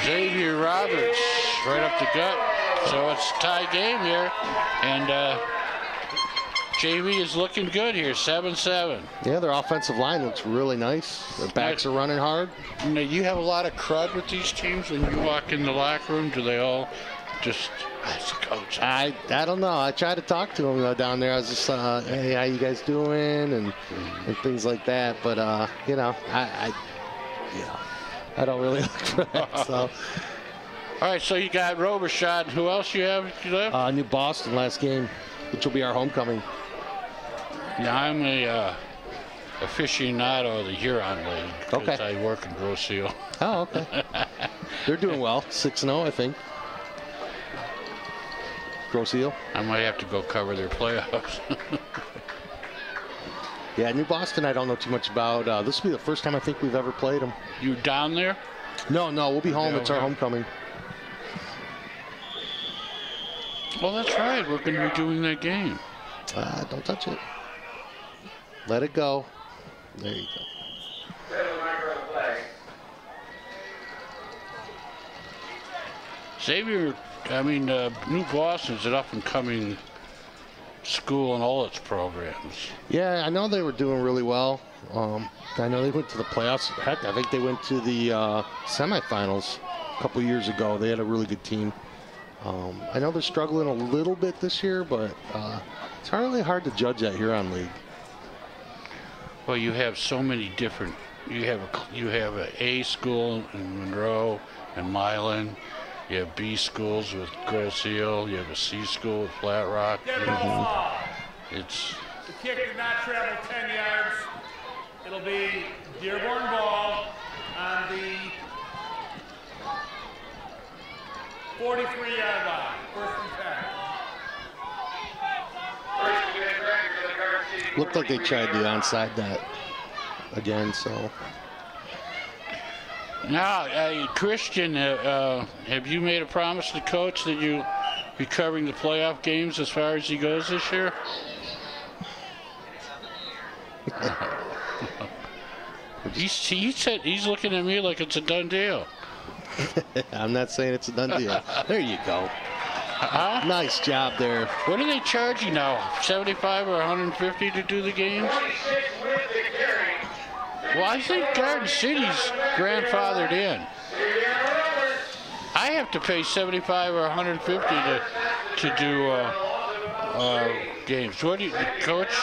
Xavier Roberts right up the gut. So it's a tie game here. And JV is looking good here, 7-7. Yeah, their offensive line looks really nice. Their backs are running hard. Now, you have a lot of crud with these teams when you walk in the locker room. Do they all just, as a coach? I don't know. I tried to talk to them down there. I was just, hey, how you guys doing, and things like that. But you know, I don't really look for that. So. All right, so you got Robershot. Who else you have left? New Boston last game, which will be our homecoming. Yeah, I'm a aficionado of the Huron League. Okay. I work in Grosse Seal. Oh, okay. They're doing well. 6-0, I think. Grosse Seal. I might have to go cover their playoffs. Yeah, New Boston I don't know too much about. This will be the first time I think we've ever played them. You down there? No, we'll be home. It's our homecoming. Well, that's right. We're going to be doing that game. Don't touch it. Let it go. There you go. Xavier, New Boston's an up-and-coming school in all its programs. Yeah, I know they were doing really well. I know they went to the playoffs. Heck, I think they went to the semifinals a couple years ago. They had a really good team. I know they're struggling a little bit this year, but it's really hard to judge that Huron League. Well, you have so many different. You have an A school in Monroe and Milan. You have B schools with Grosse Seal. You have a C school with Flat Rock. It's. The kick did not travel 10 yards. It'll be Dearborn ball on the 43-yard line. First and 10. Looked like they tried the onside net again, so. Now, Christian, have you made a promise to Coach that you'll be covering the playoff games as far as he goes this year? He said he's looking at me like it's a done deal. I'm not saying it's a done deal. There you go. Nice job there. What are they charging now? 75 or 150 to do the games? Well, I think Garden City's grandfathered in. I have to pay 75 or 150 to do games. What do you, Coach?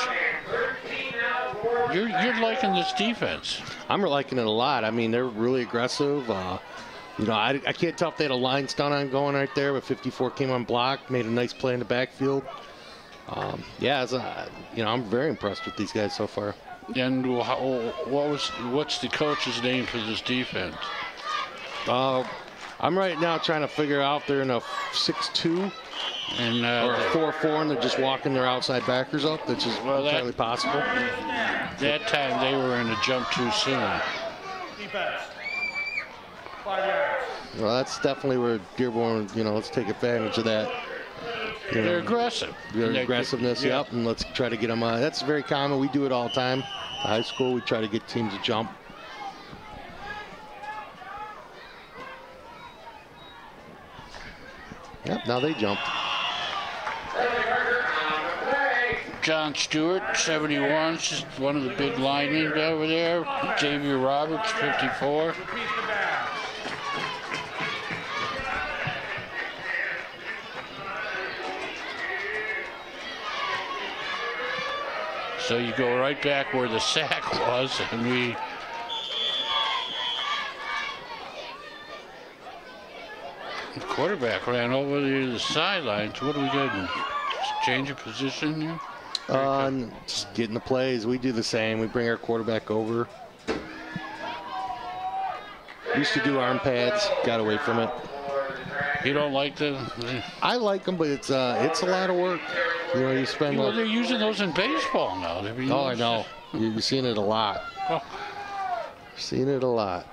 You're liking this defense. I'm liking it a lot. I mean, they're really aggressive. You know, I can't tell if they had a line stunt on going right there, but 54 came on block, made a nice play in the backfield. Yeah, I'm very impressed with these guys so far. And what's the coach's name for this defense? I'm right now trying to figure out if they're in a 6-2 and or a 4-4, and they're just walking their outside backers up, which is entirely possible. That time they were in a jump too soon. Defense. 5 yards. Well, that's definitely where Dearborn, let's take advantage of that. They're aggressive. Their aggressiveness, yep, and let's try to get them. That's very common. We do it all the time. In high school, we try to get teams to jump. Yep, now they jumped. John Stewart, 71, just one of the big linemen over there. Xavier Roberts, 54. So you go right back where the sack was, and the quarterback ran over the sidelines. What do we get? Change of position here? Just getting the plays. We do the same. We bring our quarterback over. Used to do arm pads. Got away from it. You don't like the? I like them, but it's a lot of work. You spend. Well, they're using those in baseball now. Oh, I know. You're seeing it a lot. Oh. Seeing it a lot.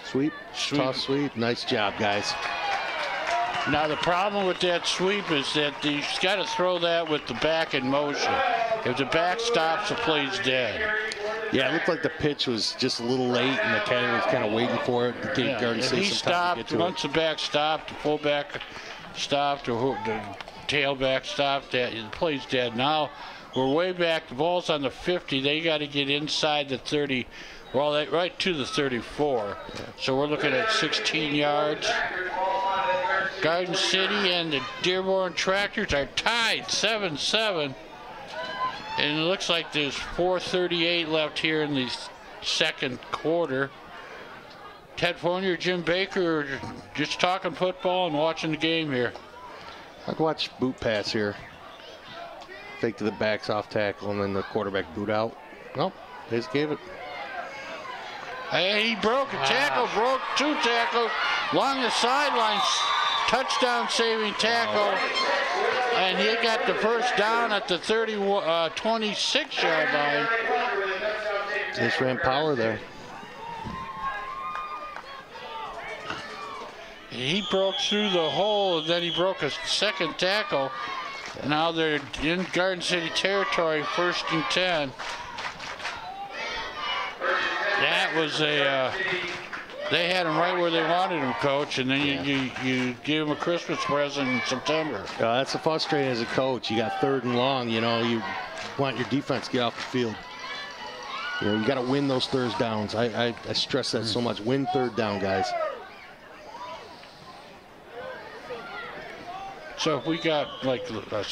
Sweep. Toss sweep. Nice job, guys. Now the problem with that sweep is that you've got to throw that with the back in motion. If the back stops, the play's dead. Yeah, it looked like the pitch was just a little late, and the catcher was kind of waiting for it. If he stopped, once the back stopped, the fullback stopped, or the tailback stopped. The play's dead. Now we're way back. The ball's on the 50. They got to get inside the 30. Well, right to the 34. So we're looking at 16 yards. Garden City and the Dearborn Tractors are tied 7-7. And it looks like there's 4:38 left here in the second quarter. Ted Fournier, Jim Baker, just talking football and watching the game here. I'd watch boot pass here. Fake to the backs off tackle and then the quarterback boot out. Nope, they just gave it. Hey, he broke a tackle, broke 2 tackles along the sidelines. Touchdown saving tackle. And he got the first down at the 26-yard line. Just ran power there. He broke through the hole, and then he broke a second tackle. Now they're in Garden City territory, 1st and 10. That was they had him right where they wanted him, Coach, and then you gave him a Christmas present in September. That's the frustrating as a coach. You got 3rd and long, you know, you want your defense to get off the field. You know, you got to win those 3rd downs. I stress that so much. Win 3rd down, guys. So if we got like a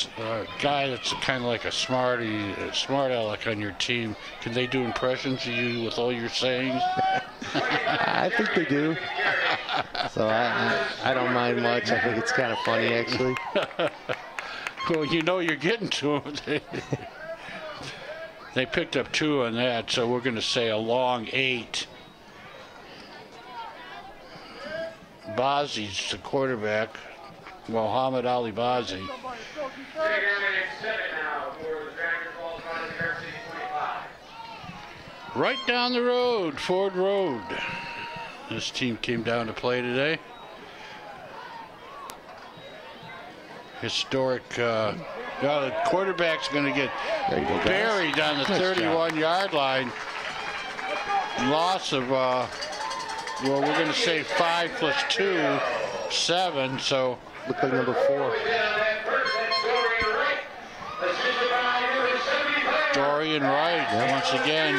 guy that's kind of like a smart aleck on your team, can they do impressions of you with all your sayings? I think they do. So I don't mind much. I think it's kind of funny, actually. Well, you know you're getting to them. They picked up 2 on that, so we're going to say a long 8. Bazi's the quarterback. Mohammed Ali Bazi. Right down the road, Ford Road. This team came down to play today. Historic. The quarterback's going to get buried on the 31-yard line. Loss of, well, we're going to say 5 plus 2, 7. So. Look like number 4. Dorian Wright, once again.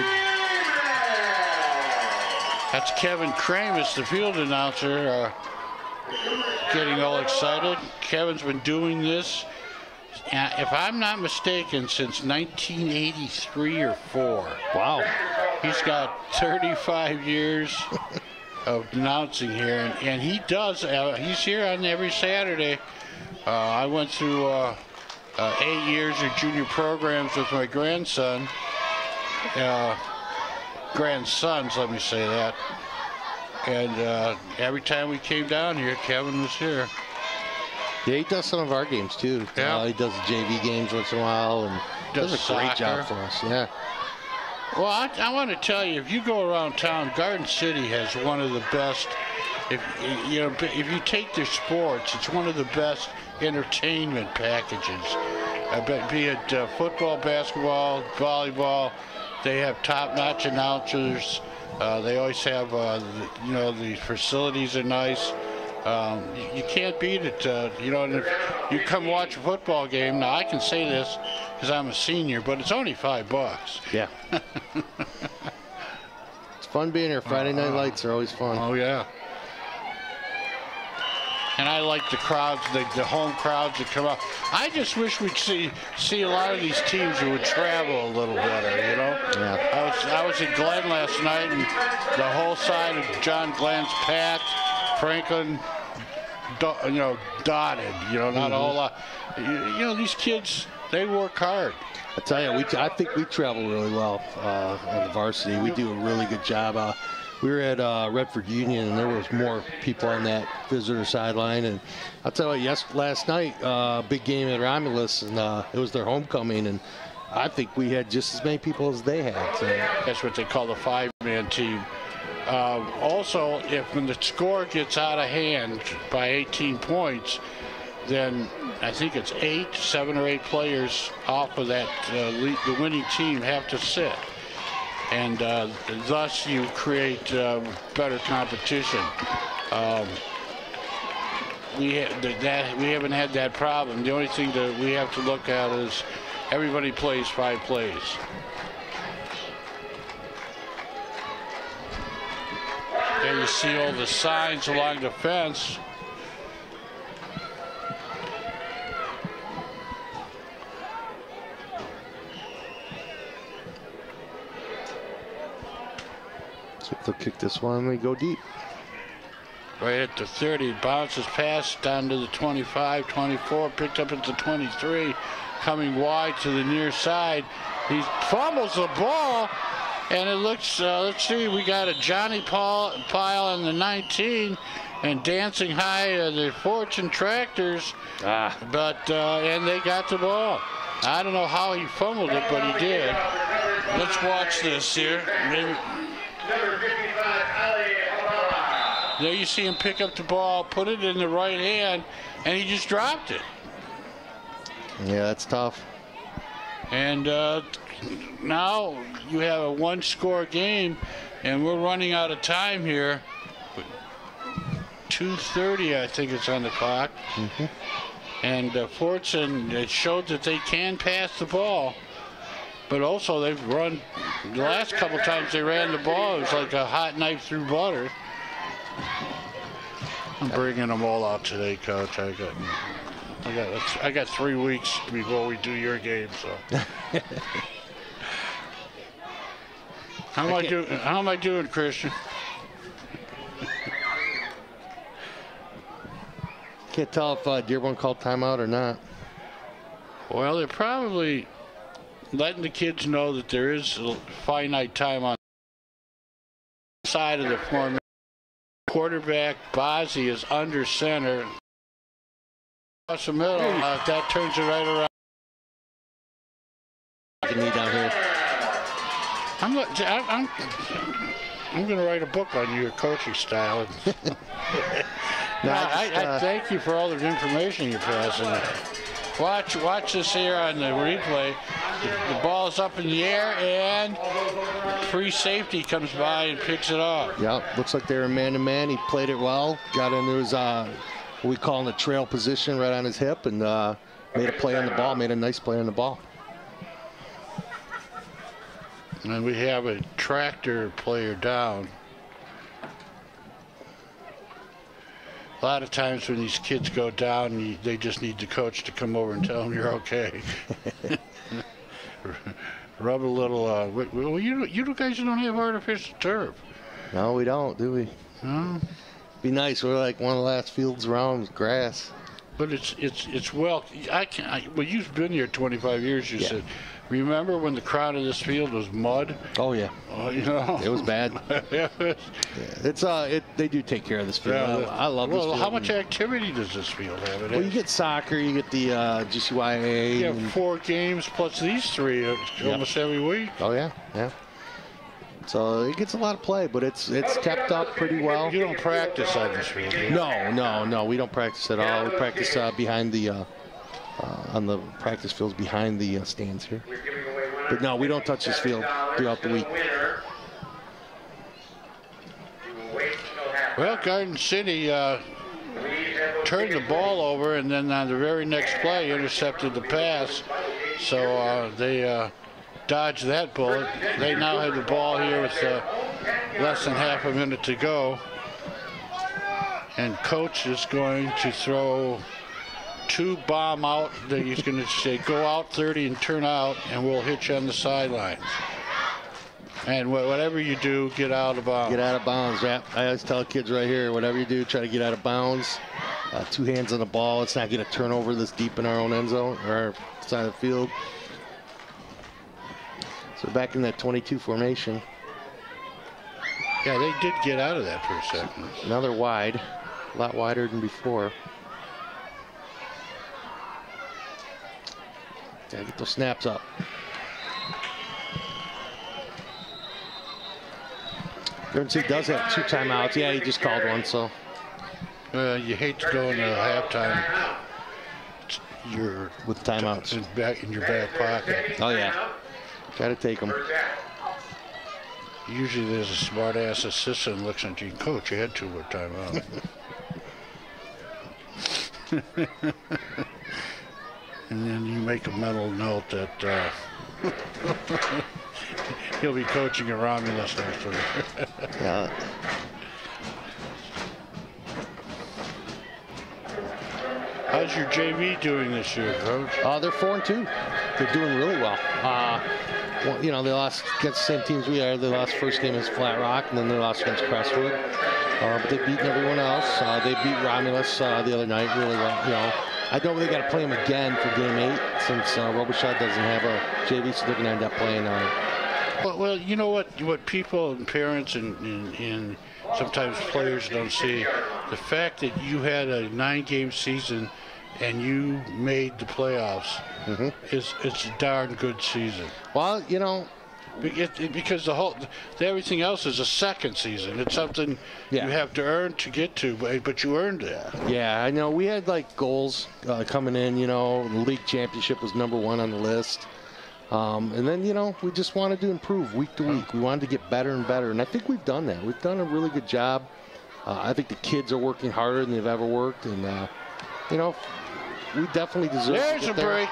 That's Kevin Kramus, the field announcer, getting all excited. Kevin's been doing this, if I'm not mistaken, since 1983 or 4. Wow. He's got 35 years of announcing here, and he does. He's here on every Saturday. I went through 8 years of junior programs with my grandson. Grandsons, let me say that. And every time we came down here, Kevin was here. Yeah, he does some of our games too. Yeah. He does the JV games once in a while, and does a great job for us. Yeah. Well, I want to tell you, if you go around town, Garden City has one of the best. If you take their sports, it's one of the best entertainment packages. Be it football, basketball, volleyball, they have top-notch announcers. They always have, the facilities are nice. You can't beat it, and if you come watch a football game, now I can say this because I'm a senior, but it's only $5. Yeah. It's fun being here. Friday night lights are always fun. Oh, yeah. And I like the crowds, the home crowds that come out. I just wish we'd see a lot of these teams who would travel a little better, Yeah. I was at Glenn last night, and the whole side of John Glenn's packed. Franklin, dotted, not a whole lot. These kids, they work hard. I tell you, I think we travel really well on the varsity. We do a really good job. We were at Redford Union, and there was more people on that visitor sideline. And I'll tell you, last night, big game at Romulus, and it was their homecoming, and I think we had just as many people as they had. So. That's what they call the 5-man team. Also, when the score gets out of hand by 18 points, then I think it's 7 or 8 players off of that, the winning team have to sit. And thus you create better competition. we haven't had that problem. The only thing that we have to look at is everybody plays 5 plays. There you see all the signs along the fence. So if they'll kick this one, they go deep. Right at the 30, bounces past down to the 25, 24, picked up at the 23, coming wide to the near side. He fumbles the ball, and it looks, let's see, we got a Johnny Pile on the 19, and Dancing High, the Fortune Tractors, but, and they got the ball. I don't know how he fumbled it, but he did. Let's watch this here. Maybe. There you see him pick up the ball, put it in the right hand, and he just dropped it. Yeah, that's tough. And now you have a 1-score game, and we're running out of time here. 2:30, I think it's on the clock. Mm-hmm. And Fortune, it showed that they can pass the ball, but also they've run, the last couple times they ran the ball, it was like a hot knife through butter. I'm bringing them all out today, Coach. I got 3 weeks before we do your game, so. How am I doing, Christian? Can't tell if Dearborn called timeout or not. Well, they're probably letting the kids know that there is a finite time on the side of the formation. Quarterback Bozzi is under center. Across the middle, that turns it right around. Me down here. I'm going to write a book on your coaching style. I thank you for all the information you're passing. Watch this here on the replay. The ball is up in the air, and free safety comes by and picks it off. Yeah, looks like they were man-to-man. He played it well. Got into his, what we call in the trail position right on his hip, and made a play on the ball, made a nice play on the ball. And we have a tractor player down. A lot of times when these kids go down, they just need the coach to come over and tell them you're okay. Rub a little, well, you guys don't have artificial turf. No, we don't, do we? No. Be nice. We're like one of the last fields around with grass. But it's well, well, you've been here 25 years, you said. Remember when the crown of this field was mud? Oh yeah. Oh, you know. It was bad. It's they do take care of this field. Yeah, I love this field. Well, how much activity does this field have? Well, you get soccer, you get the GCYAA. You have 4 games plus these 3 almost every week. Oh yeah, yeah. So it gets a lot of play, but it's kept up pretty well. You don't practice on this field, do you? No, we don't practice at all. We practice behind the on the practice fields behind the stands here. But no, we don't touch this field throughout the week. Well, Garden City turned the ball over, and then on the very next play intercepted the pass. So they dodged that bullet. They now have the ball here with less than half a minute to go. And Coach is going to throw 2 bomb out. He's going to say, go out 30 and turn out, and we'll hit you on the sidelines. And whatever you do, get out of bounds. Get out of bounds, yeah. I always tell kids right here, whatever you do, try to get out of bounds. 2 hands on the ball. Let's not get a turnover this deep in our own end zone, or our side of the field. So back in that 22 formation. Yeah, they did get out of that for a second. Now they're wide, a lot wider than before. Gotta get those snaps up. Guernsey does have 2 timeouts. Yeah, he just called one, so. You hate to go into halftime. You're with timeouts in your back pocket. Oh yeah, gotta take them. Usually there's a smart-ass assistant looks at you, Coach, you had 2 more timeouts. And then you make a mental note that he'll be coaching at Romulus next week. Yeah. How's your JV doing this year, Coach? They're 4-2. They're doing really well. Well, you know, they lost against the same teams we are. They lost first game against Flat Rock, and then they lost against Crestwood. But they've beaten everyone else. They beat Romulus the other night really well. You know, I know they got to play them again for Game 8 since Robichaud doesn't have a JV, so they're going to end up playing. Well, you know what people and parents and sometimes players don't see, the fact that you had a 9-game season and you made the playoffs it's a darn good season. Well, you know, because everything else is a second season. It's something you have to earn to get to, but you earned it. Yeah, I know. We had like goals coming in. You know, the league championship was #1 on the list. And then, you know, we just wanted to improve week to week. We wanted to get better and better, and I think we've done that. We've done a really good job. I think the kids are working harder than they've ever worked, and you know, we definitely deserve. There's a break.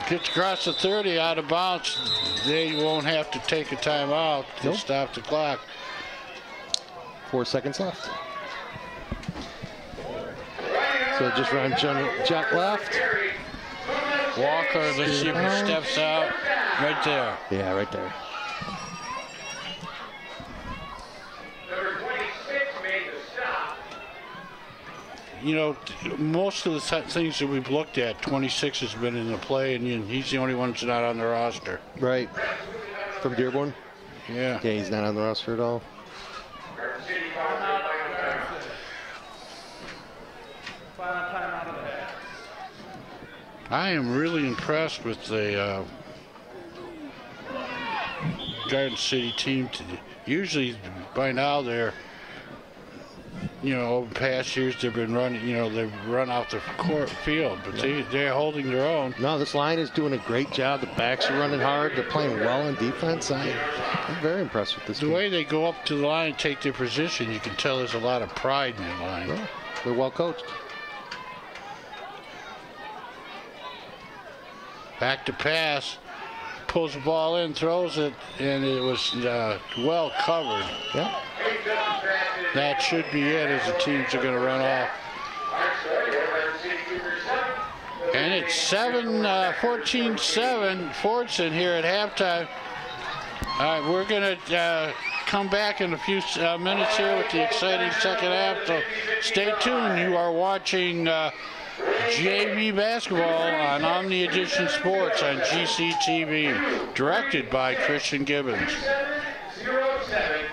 Gets across the 30, out of bounds. They won't have to take a timeout to stop the clock. 4 seconds left. So just run jet left. Walker, let's see if he steps out. Right there. Yeah, right there. Number 26 made the stop. You know, most of the things that we've looked at, 26 has been in the play, and he's the only one that's not on the roster. Right. From Dearborn? Yeah. Yeah, he's not on the roster at all. I am really impressed with the Garden City team. Usually, by now, they're, you know, over past years they've been running, you know, they've run out the court field, but they're holding their own. No, this line is doing a great job. The backs are running hard. They're playing well in defense. I'm very impressed with this team. The way they go up to the line and take their position, you can tell there's a lot of pride in their line. Yeah, they're well coached. Back to pass, pulls the ball in, throws it, and it was well covered. Yeah. That should be it as the teams are going to run off. And it's 14-7 Fordson here at halftime. All right, we're going to come back in a few minutes here with the exciting second half, so stay tuned. You are watching JV basketball on Omni Edition Sports on GCTV, directed by Christian Gibbons. 07.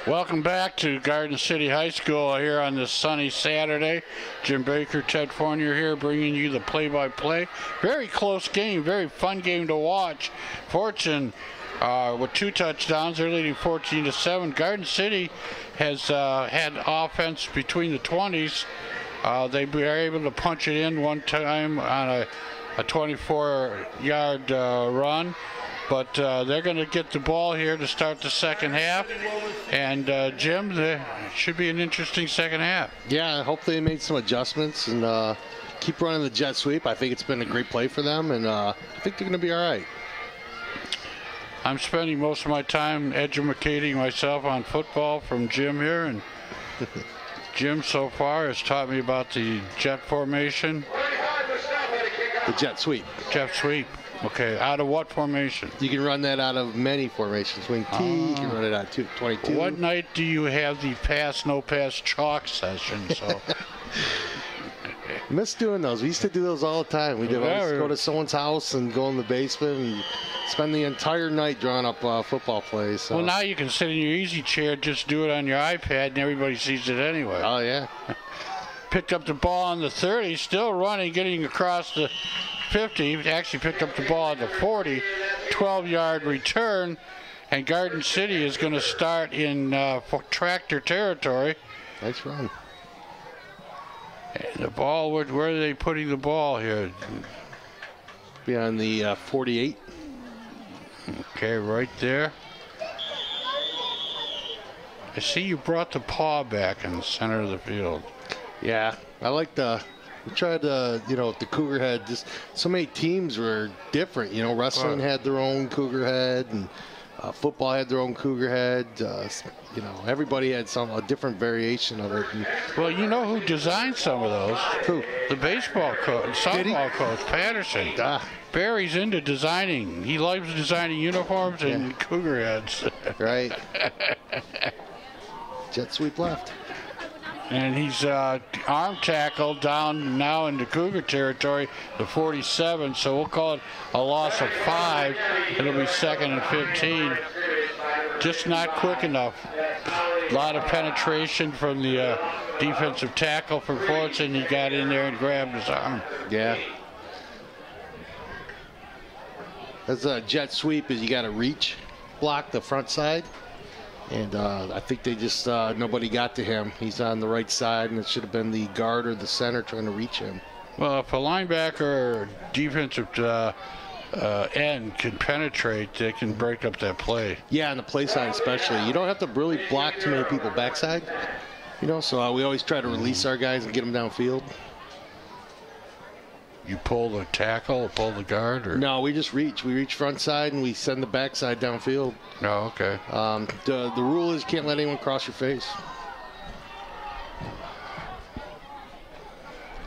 Welcome back to Garden City High School here on this sunny Saturday. Jim Baker, Ted Fournier here bringing you the play-by-play. Very close game, very fun game to watch. Fortune with 2 touchdowns, they're leading 14-7. Garden City has had offense between the 20s. They were able to punch it in one time on a 24-yard run. But they're going to get the ball here to start the second half. And, Jim, there should be an interesting second half. Yeah, hopefully they made some adjustments and keep running the jet sweep. I think it's been a great play for them, and I think they're going to be all right. I'm spending most of my time educating myself on football from Jim here. And Jim so far has taught me about the jet formation. The jet sweep. Jet sweep. Okay, out of what formation? You can run that out of many formations. Wing T, you can run it out 22. What night do you have the pass, no pass chalk session? So miss doing those. We used to do those all the time. We'd always go to someone's house and go in the basement and spend the entire night drawing up football plays. So. Well, now you can sit in your easy chair, just do it on your iPad, and everybody sees it anyway. Oh, yeah. Picked up the ball on the 30, still running, getting across the 50. Actually picked up the ball at the 40, 12-yard return, and Garden City is going to start in tractor territory. Nice run. And the ball, where are they putting the ball here? Be on the 48. Okay, right there. I see you brought the paw back in the center of the field. Yeah, I like we tried to, the Cougar had just so many teams were different. Wrestling had their own Cougar head, and football had their own Cougar head. Everybody had a different variation of it. And well, you know who designed some of those? Who? The baseball coach, softball coach, Patterson. Barry's into designing. He loves designing uniforms and Cougar heads. Right. Jet sweep left. And he's arm tackled down now into Cougar territory, the 47. So we'll call it a loss of 5. It'll be 2nd and 15. Just not quick enough. A lot of penetration from the defensive tackle from Fortson. He got in there and grabbed his arm. Yeah. That's a jet sweep. Is you got to reach, block the front side. And I think they just, nobody got to him. He's on the right side, and it should have been the guard or the center trying to reach him. Well, if a linebacker or defensive end can penetrate, they can break up that play. Yeah, on the play side especially. You don't have to really block too many people backside. So we always try to release our guys and get them downfield. You pull the tackle or pull the guard? Or? No, we just reach. We reach front side and we send the backside downfield. Oh, okay. The rule is you can't let anyone cross your face.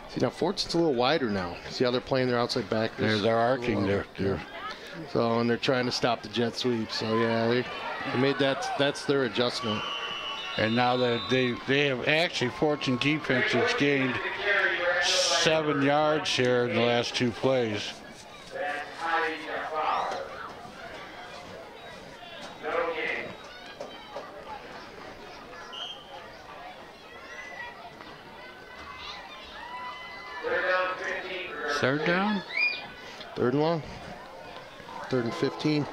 See, now Fortson's a little wider now. See how they're playing their outside backers? They're arcing. So, and they're trying to stop the jet sweep. So, yeah, they made that's their adjustment. And now that they have actually, Fortune defense has gained 7 yards here in the last 2 plays. Third down? 3rd and long. 3rd and 15.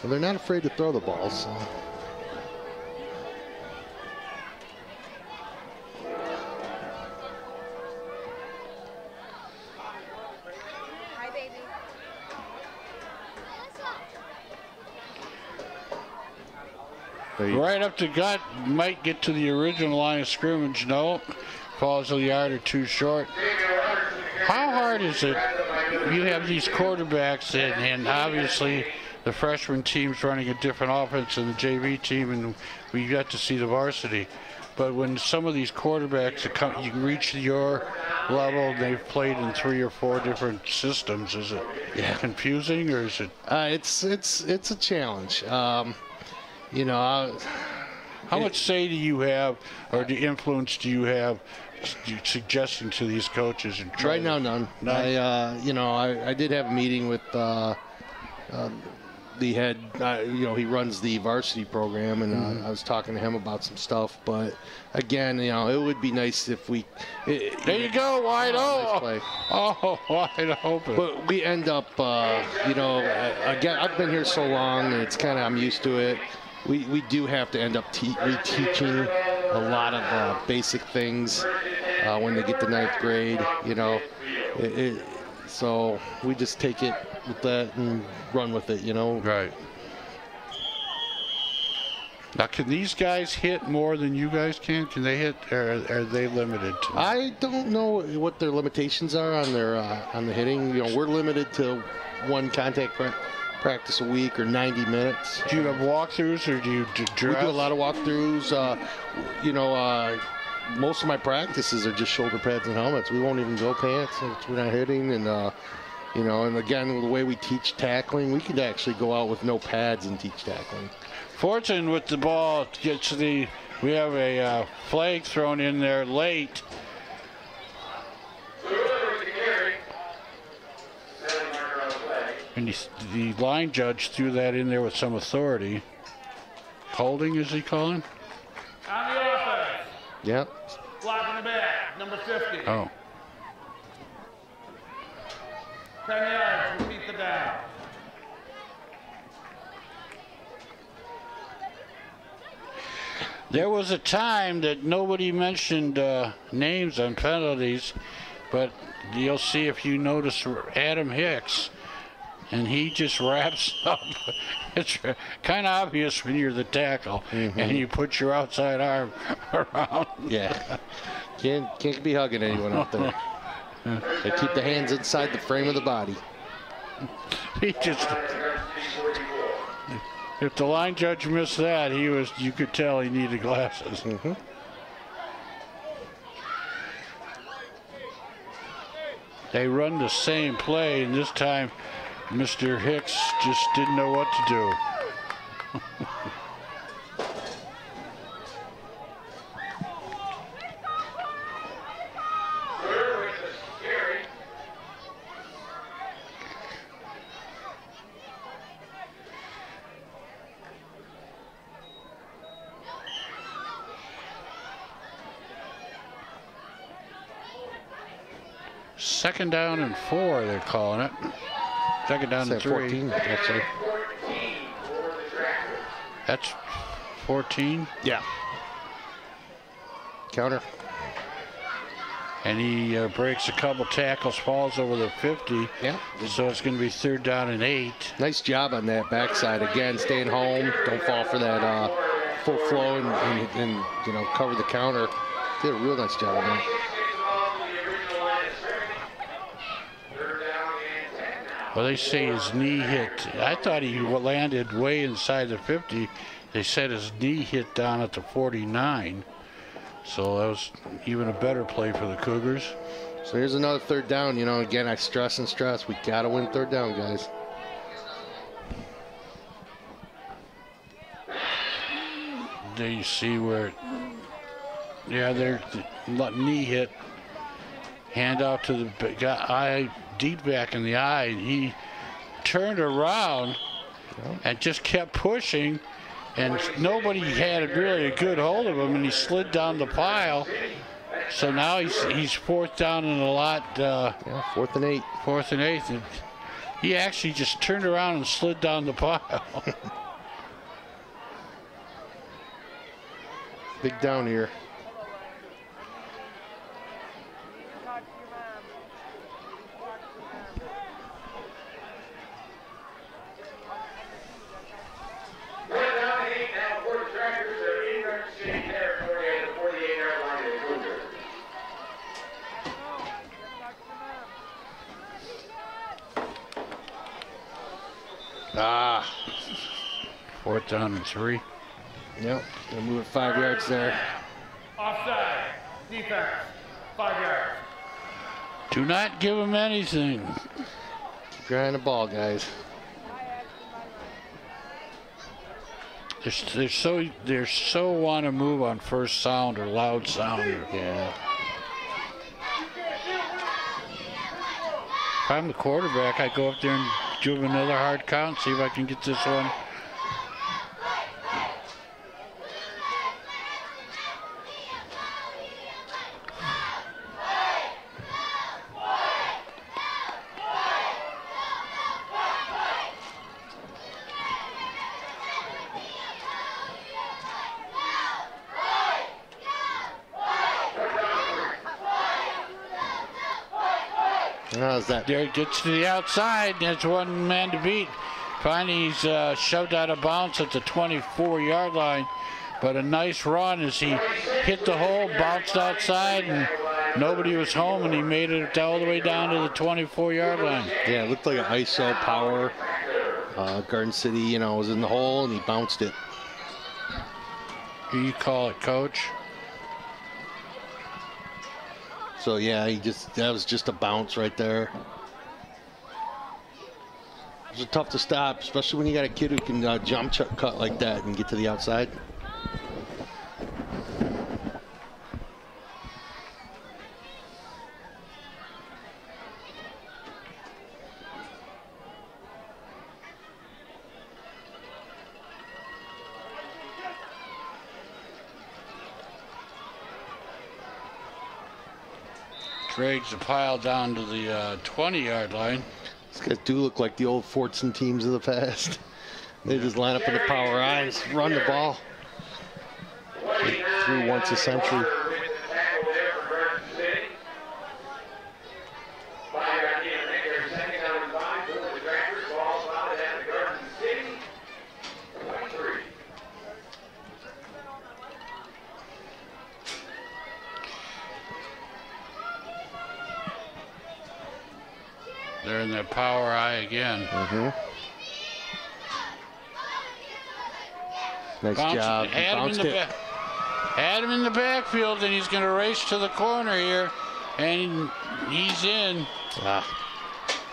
Well, they're not afraid to throw the ball, so. Hi, baby. Right up the gut, might get to the original line of scrimmage. No, falls a yard or 2 short. How hard is it? You have these quarterbacks, and obviously the freshman team's running a different offense than the JV team, and we got to see the varsity. But when some of these quarterbacks you can reach your level, and they've played in 3 or 4 different systems. Is it confusing, or is it? It's a challenge. How much say do you have, or the influence do you have, suggesting to these coaches? And right now, none. I did have a meeting with the the head, he runs the varsity program, and I was talking to him about some stuff. But again, it would be nice if we. There you go, wide open. Nice wide open. But we end up, again, I've been here so long, and it's kind of, I'm used to it. We do have to end up reteaching a lot of basic things when they get to 9th grade. So we just take it with that and run with it, Right. Now, can these guys hit more than you guys can? Can they hit, or are they limited to? I don't know what their limitations are on the hitting. We're limited to 1 contact practice a week or 90 minutes. Do you have walkthroughs, or do you dress? We do a lot of walkthroughs. Most of my practices are just shoulder pads and helmets. We won't even go pants if we're not hitting. And and again, the way we teach tackling, we could actually go out with no pads and teach tackling. Fortune with the ball gets we have a flag thrown in there late. And the line judge threw that in there with some authority. Holding, is he calling? On the offense. Yep. Block in the back, number 50. Oh. 10 yards, repeat the down. There was a time that nobody mentioned names on penalties, but you'll see if you notice Adam Hicks, and he just wraps up. It's kind of obvious when you're the tackle, and you put your outside arm around. Yeah. Can't be hugging anyone out there. They keep the hands inside the frame of the body. He just. If the line judge missed that, you could tell he needed glasses. They run the same play, and this time Mr. Hicks just didn't know what to do. Second down and 4, they're calling it. Second down and 3. 14, actually. That's 14? Yeah. Counter. And he breaks a couple tackles, falls over the 50. Yeah. So it's going to be 3rd down and 8. Nice job on that backside. Again, staying home. Don't fall for that full flow and cover the counter. Did a real nice job on that. Well, they say his knee hit. I thought he landed way inside the 50. They said his knee hit down at the 49. So that was even a better play for the Cougars. So here's another 3rd down. Again, I stress. We got to win 3rd down, guys. There you see where, their knee hit. Hand out to the guy deep back in the eye. He turned around and just kept pushing, and nobody had really a good hold of him, and he slid down the pile. So now he's 4th down and a lot. 4th and 8. 4th and 8. And he actually just turned around and slid down the pile. Big down here. Ah, 4th down and 3. Yep, gonna move it 5 yards there. Offside, defense, 5 yards. Do not give him anything. Keep your eye on the ball, guys. They're so want to move on first sound or loud sound. Yeah. If I'm the quarterback, I go up there and do another hard count, see if I can get this one. How's that? There it gets to the outside. That's one man to beat. Finally, he's shoved out of bounds at the 24-yard line. But a nice run as he hit the hole, bounced outside, and nobody was home, and he made it all the way down to the 24-yard line. Yeah, it looked like an ISO power. Garden City, you know, was in the hole, and he bounced it. Who you call it, Coach? So yeah, that was just a bounce right there. It was tough to stop, especially when you got a kid who can jump cut like that and get to the outside. Drags the pile down to the 20-yard line. These guys do look like the old Fortson teams of the past. They just line up in the power eyes, run the ball. They threw once a century. They're in their power eye again. Nice job. Had him in the backfield, and he's going to race to the corner here, and he's in.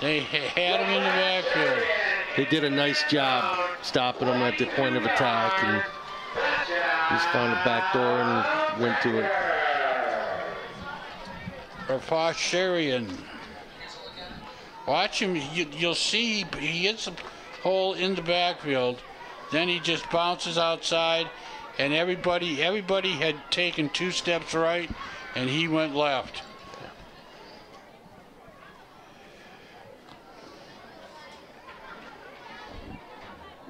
They had him in the backfield. They did a nice job stopping him at the point of attack, and just found a back door and went to it. Rafasharian. Watch him. You'll see he hits a hole in the backfield. Then he just bounces outside, and everybody had taken 2 steps right, and he went left.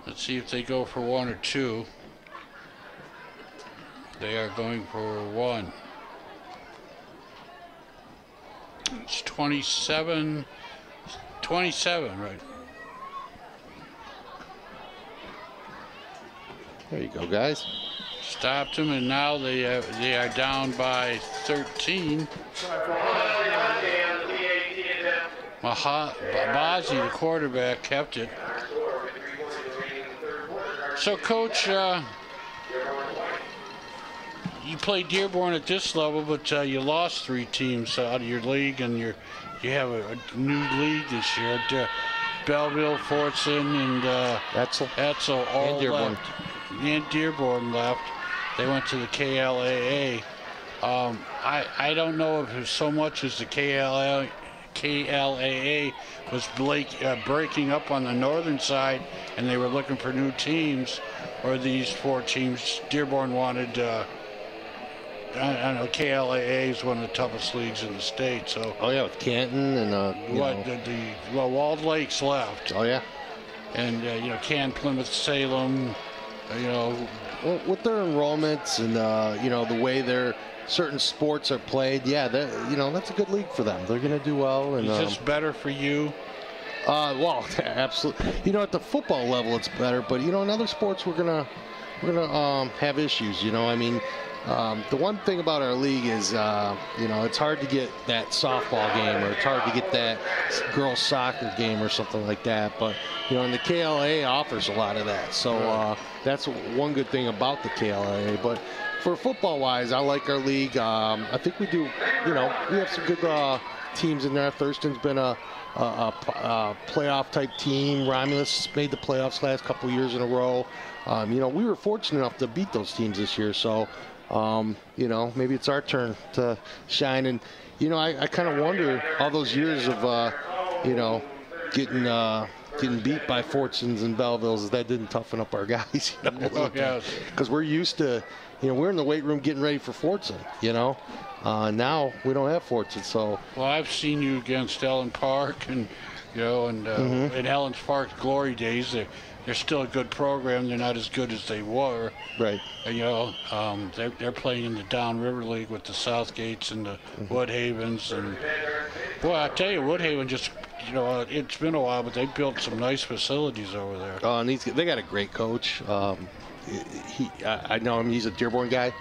Let's see if they go for 1 or 2. They are going for 1. It's 27, right? There you go, guys. Stopped him, and now they are down by 13. Bazi, the quarterback, kept it. So, Coach, you play Dearborn at this level, but you lost 3 teams out of your league, and you have a new league this year. Belleville, Fortson, and Etzel all left. And Dearborn left. They went to the KLAA. I don't know if it's so much as the KLAA was breaking up on the northern side, and they were looking for new teams, or these 4 teams. Dearborn wanted. I don't know. KLAA is one of the toughest leagues in the state. So. Oh yeah, with Canton and Walled Lake's left. Oh yeah. And Canton, Plymouth, Salem. Well, with their enrollments and the way their certain sports are played, that's a good league for them. They're going to do well. And is this better for you? Well, absolutely. At the football level, it's better, but in other sports, we're gonna have issues. The one thing about our league is, it's hard to get that softball game, or it's hard to get that girls soccer game or something like that. But, and the KLAA offers a lot of that. So that's one good thing about the KLAA. But for football-wise, I like our league. I think we do, we have some good teams in there. Thurston's been a playoff-type team. Romulus made the playoffs last couple years in a row. We were fortunate enough to beat those teams this year. So, maybe it's our turn to shine. And, I kind of wonder all those years of, getting getting beat by Fortunes and Bellevilles, that didn't toughen up our guys, you know. Oh, yes. Because we're used to, you know, we're in the weight room getting ready for Fortune, you know. Now we don't have Fortune, so. Well, I've seen you against Ellen Park, and you know, and in Ellen Park's glory days, they're still a good program. They're not as good as they were. Right. And, you know, they're playing in the Downriver League with the Southgates and the Woodhavens, and boy, I tell you, Woodhaven just, you know, it's been a while, but they built some nice facilities over there. Oh, and they got a great coach. I know him. He's a Dearborn guy.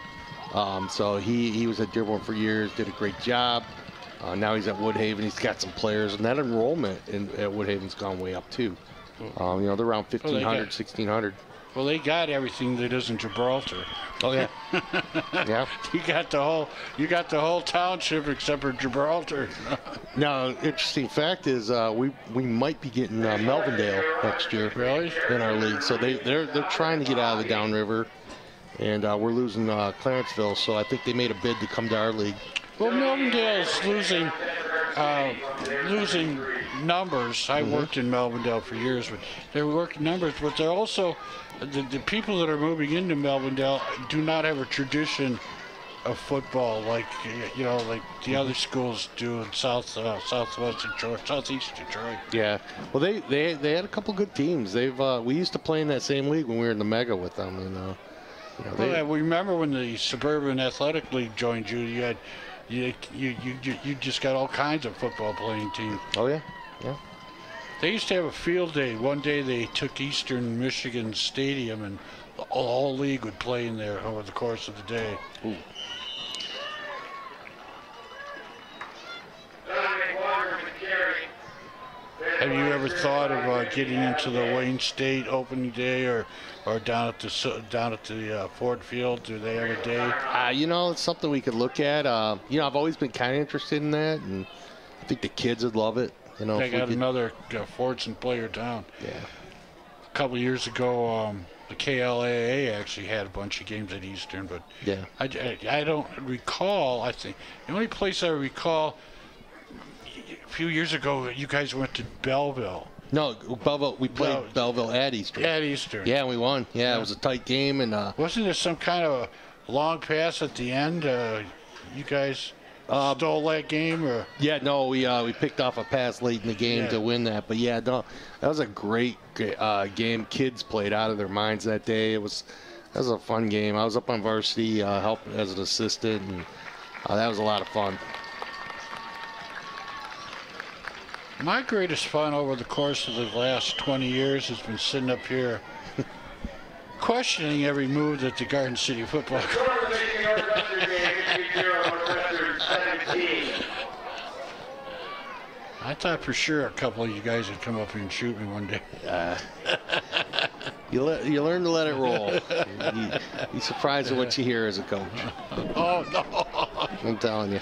So he was at Dearborn for years, did a great job. Now he's at Woodhaven. He's got some players, and that enrollment at Woodhaven's gone way up too. You know, they're around 1,500, 1,600. Well, they got everything that isn't Gibraltar. Oh yeah, yeah. You got the whole township except for Gibraltar. Now, interesting fact is we might be getting Melvindale next year. Really? In our league, so they're trying to get out of the downriver, and we're losing Clarenceville, so I think they made a bid to come to our league. Well, Melvindale's losing numbers. I worked in Melvindale for years, but they're working numbers. But they're also the people that are moving into Melvindale do not have a tradition of football like, you know, like the other schools do in southwest Detroit, southeast Detroit. Yeah. Well, they had a couple good teams. We used to play in that same league when we were in the Mega with them, and you know, well, we remember when the Suburban Athletic League joined you. You had you just got all kinds of football playing teams. Oh yeah, yeah. They used to have a field day. One day they took Eastern Michigan Stadium, and the whole league would play in there over the course of the day. Ooh. Have you ever thought of getting into the Wayne State opening day, or down at the Ford Field? Do they have a day? You know, it's something we could look at. You know, I've always been kind of interested in that, and I think the kids would love it. You know, they got another Fordson player down. Yeah. A couple of years ago, the KLAA actually had a bunch of games at Eastern, but yeah, I don't recall. I think the only place I recall. A few years ago, you guys went to Belleville. No, Belleville. We played Belleville at Eastern. At Eastern. Yeah, we won. Yeah, it was a tight game, and wasn't there some kind of a long pass at the end? You guys stole that game, or? Yeah, no, we picked off a pass late in the game to win that. But yeah, no, that was a great game. Kids played out of their minds that day. That was a fun game. I was up on varsity, helping as an assistant, and that was a lot of fun. My greatest fun over the course of the last 20 years has been sitting up here questioning every move that the Garden City Football Club. I thought for sure a couple of you guys would come up here and shoot me one day. You learn to let it roll. You're surprised at what you hear as a coach. Oh, no. I'm telling you.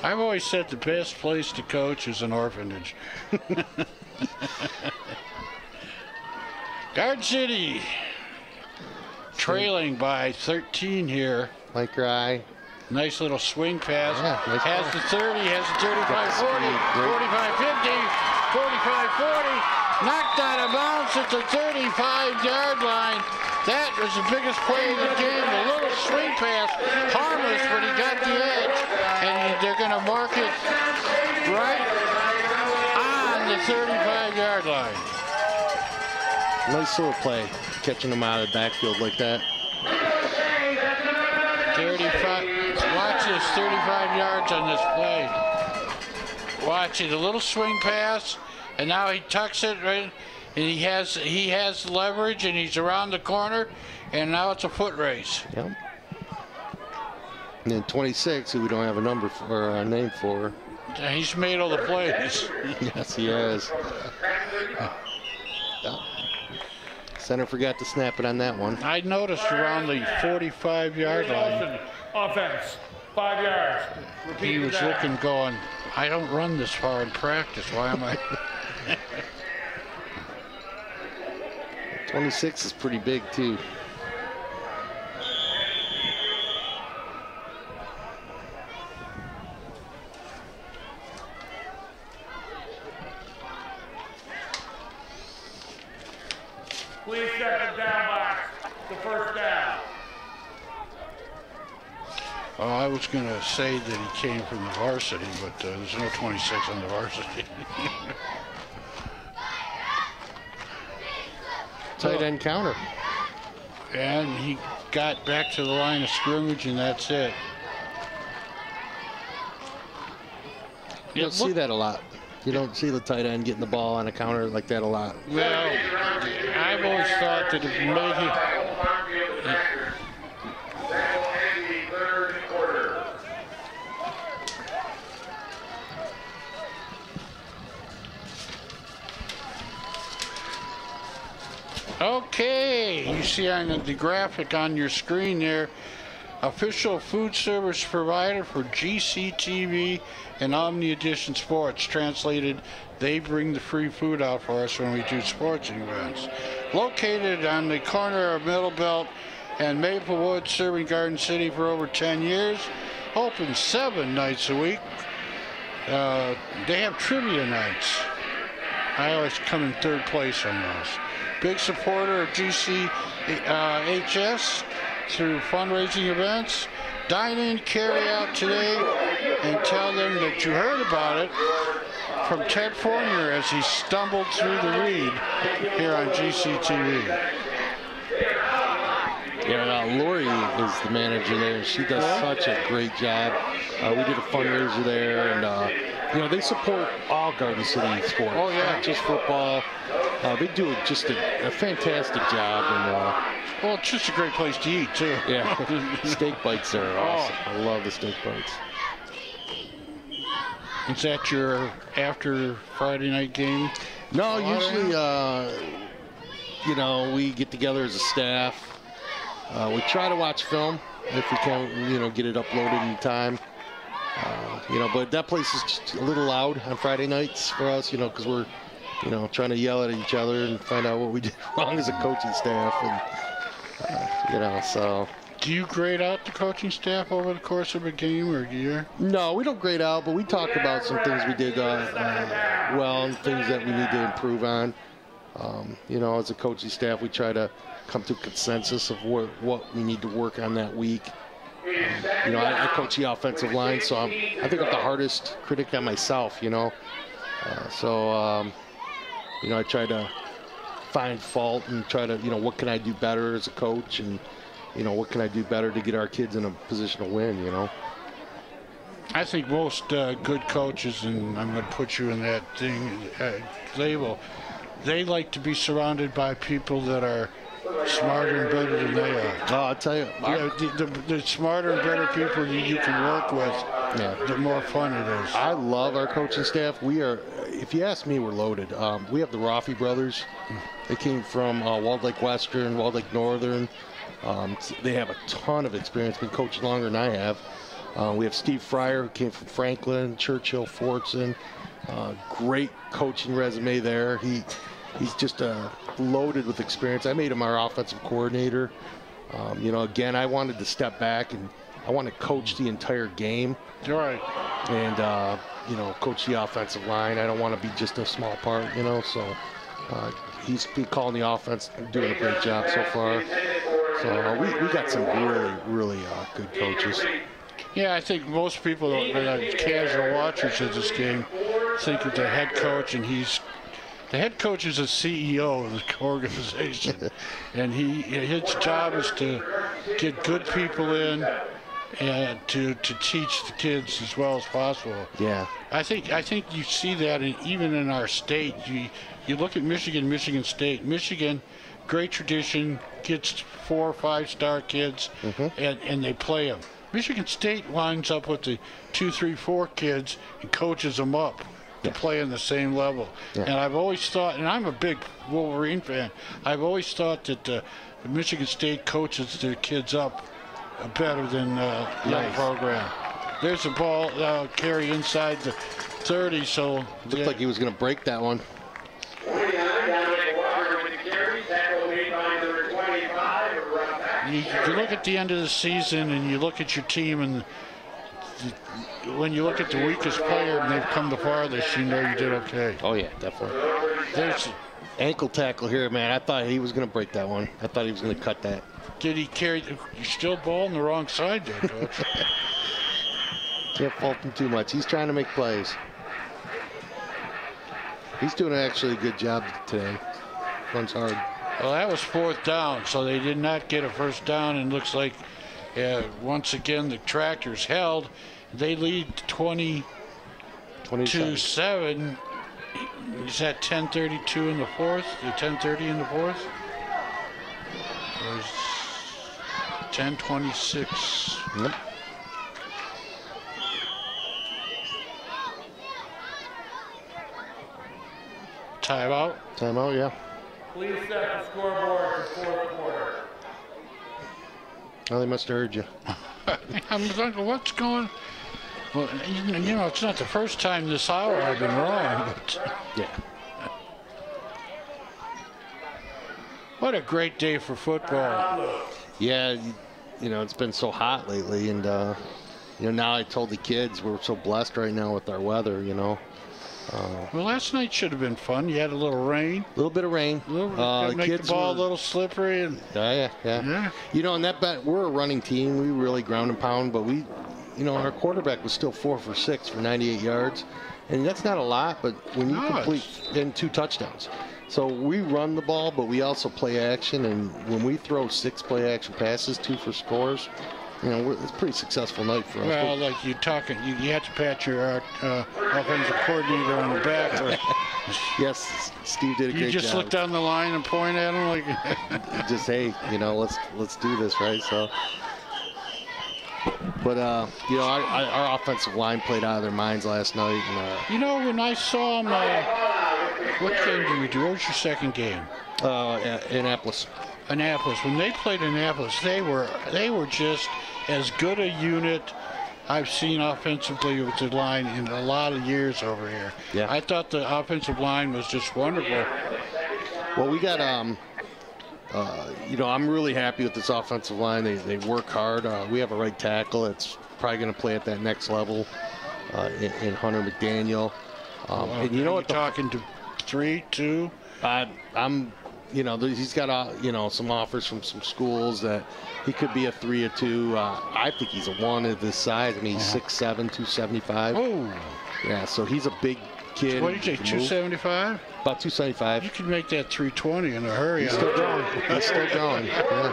I've always said the best place to coach is an orphanage. Garden City trailing by 13 here. Mike Rye. Nice little swing pass. Yeah, nice has ball. the 30, has the 35, 40, 45, 50, 45, 40. Knocked out of bounds at the 35-yard line. That was the biggest play of the game. A little swing pass, harmless, but he got the edge. And they're going to mark it right on the 35-yard line. Nice little play, catching them out of the backfield like that. 35. Watch this, 35 yards on this play. Watch it, a little swing pass, and now he tucks it right. And he has leverage, and he's around the corner, and now it's a foot race. Yep. And then 26, who we don't have a number for, or a name for. He's made all the plays. Yes, he has. Center forgot to snap it on that one. I noticed around the 45-yard line. Offense, 5 yards. Repeat He was that. looking, going, I don't run this far in practice. Why am I? 26 is pretty big, too. please step the down box to first down. I was going to say that he came from the varsity, but there's no 26 on the varsity. Tight end counter. And he got back to the line of scrimmage, and that's it. You don't see that a lot. You don't see the tight end getting the ball on a counter like that a lot. Well, I've always thought that if you make it... Okay, you see on the graphic on your screen there, official food service provider for GCTV and Omni Edition Sports. Translated, they bring the free food out for us when we do sports events. Located on the corner of Middle Belt and Maplewood, serving Garden City for over 10 years. Open 7 nights a week. They have trivia nights. I always come in 3rd place on those. Big supporter of GCYAA through fundraising events. Dine in, carry out today, and tell them that you heard about it from Ted Fournier as he stumbled through the read here on GCTV. Yeah, Lori is the manager there, and she does such a great job. We did a fundraiser there, and you know, they support all Garden City sports. Oh yeah, not just football. They do just a fantastic job, and well, it's just a great place to eat too. Yeah, steak bites are awesome. I love the steak bites. Is that your after Friday night game? No, usually, you know, we get together as a staff. We try to watch film if we can, you know, get it uploaded in time. You know, but that place is just a little loud on Friday nights for us, you know, because we're, you know, trying to yell at each other and find out what we did wrong as a coaching staff, and you know, so. Do you grade out the coaching staff over the course of a game or a year? No, we don't grade out, but we talk about some things we did well and things that we need to improve on. You know, as a coaching staff, we try to come to a consensus of what we need to work on that week. You know, I coach the offensive line, so I think I'm the hardest critic on myself, you know. You know, I try to find fault and try to, you know, what can I do better as a coach, and, you know, what can I do better to get our kids in a position to win, you know. I think most good coaches, and I'm going to put you in that thing, label, they like to be surrounded by people that are smarter and better than they are. Oh, I'll tell you. The smarter and better people you can work with, the more fun it is. I love our coaching staff. We are, if you ask me, we're loaded. We have the Rafi brothers. They came from Walled Lake Western, Walled Lake Northern. They have a ton of experience, been coaching longer than I have. We have Steve Fryer, who came from Franklin, Churchill, Fortson. Great coaching resume there. He's just loaded with experience. I made him our offensive coordinator. You know, again, I wanted to step back and I want to coach the entire game. You're right. And, you know, coach the offensive line. I don't want to be just a small part, you know. So he's been calling the offense, doing a great job so far. So we got some really good coaches. Yeah, I think most people, casual watchers of this game, think of the head coach, and the head coach is a CEO of the organization, and his job is to get good people in and to teach the kids as well as possible. Yeah, I think you see that even in our state. You look at Michigan State. Michigan, great tradition, gets 4 or 5 star kids, and they play them. Michigan State winds up with the 2, 3, 4 kids and coaches them up to play on the same level. Yeah. And I've always thought, and I'm a big Wolverine fan, I've always thought that the Michigan State coaches their kids up better than the young program. There's a ball carry inside the 30, so... Looked like he was going to break that one. You look at the end of the season and you look at your team, and when you look at the weakest player and they've come the farthest, you know you did okay. Oh, yeah, definitely. There's Ankle tackle here, man. I thought he was going to break that one. I thought he was going to cut that. Did he carry? You're still balling the wrong side there, Coach. Can't fault him too much. He's trying to make plays. He's doing actually a good job today. Runs hard. Well, that was 4th down, so they did not get a first down, and looks like once again the Tractors held. They lead 22-7. Is that 10:32 in the 4th? 10:30 in the 4th? Or is 10:26? Yep. Timeout. Timeout, yeah. Please set the scoreboard for 4th quarter. Oh, they must have heard you. I'm thinking, what's going? Well, you know, it's not the first time this hour I've been wrong, but Yeah. what a great day for football. Yeah, you know, it's been so hot lately, and you know, now I told the kids we're so blessed right now with our weather, you know. Well, last night should have been fun. You had a little rain. A little bit of rain. Make Kids the ball were- a little slippery. And Yeah. You know, and we're a running team. We really ground and pound, but we, you know, our quarterback was still 4 for 6 for 98 yards, and that's not a lot. But when you complete in 2 touchdowns, so we run the ball, but we also play action. And when we throw 6 play action passes, 2 for scores, you know, it's a pretty successful night for us. well, like you're talking, you have to pat your offensive coordinator on the back. Yes, Steve did a great job. You just look down the line and point at him like. Just, hey, you know, let's do this, right? So, but you know, our offensive line played out of their minds last night. And, You know, when I saw them, what game did we do? What was your second game? Annapolis. Annapolis. When they played Annapolis, they were just as good a unit I've seen offensively with the line in a lot of years over here. Yeah. I thought the offensive line was just wonderful. Well, we got you know, I'm really happy with this offensive line. They work hard. We have a right tackle that's probably going to play at that next level in Hunter McDaniel. And you know what? Talking to 3, 2. I'm, you know, he's got you know, some offers from some schools that he could be a 3 or 2. I think he's a 1 at this size. I mean, he's 6'7", 275. Oh. Yeah, so he's a big kid. What did you say, 275? About 275. You could make that 320 in a hurry. He's still going. He's still going. Yeah.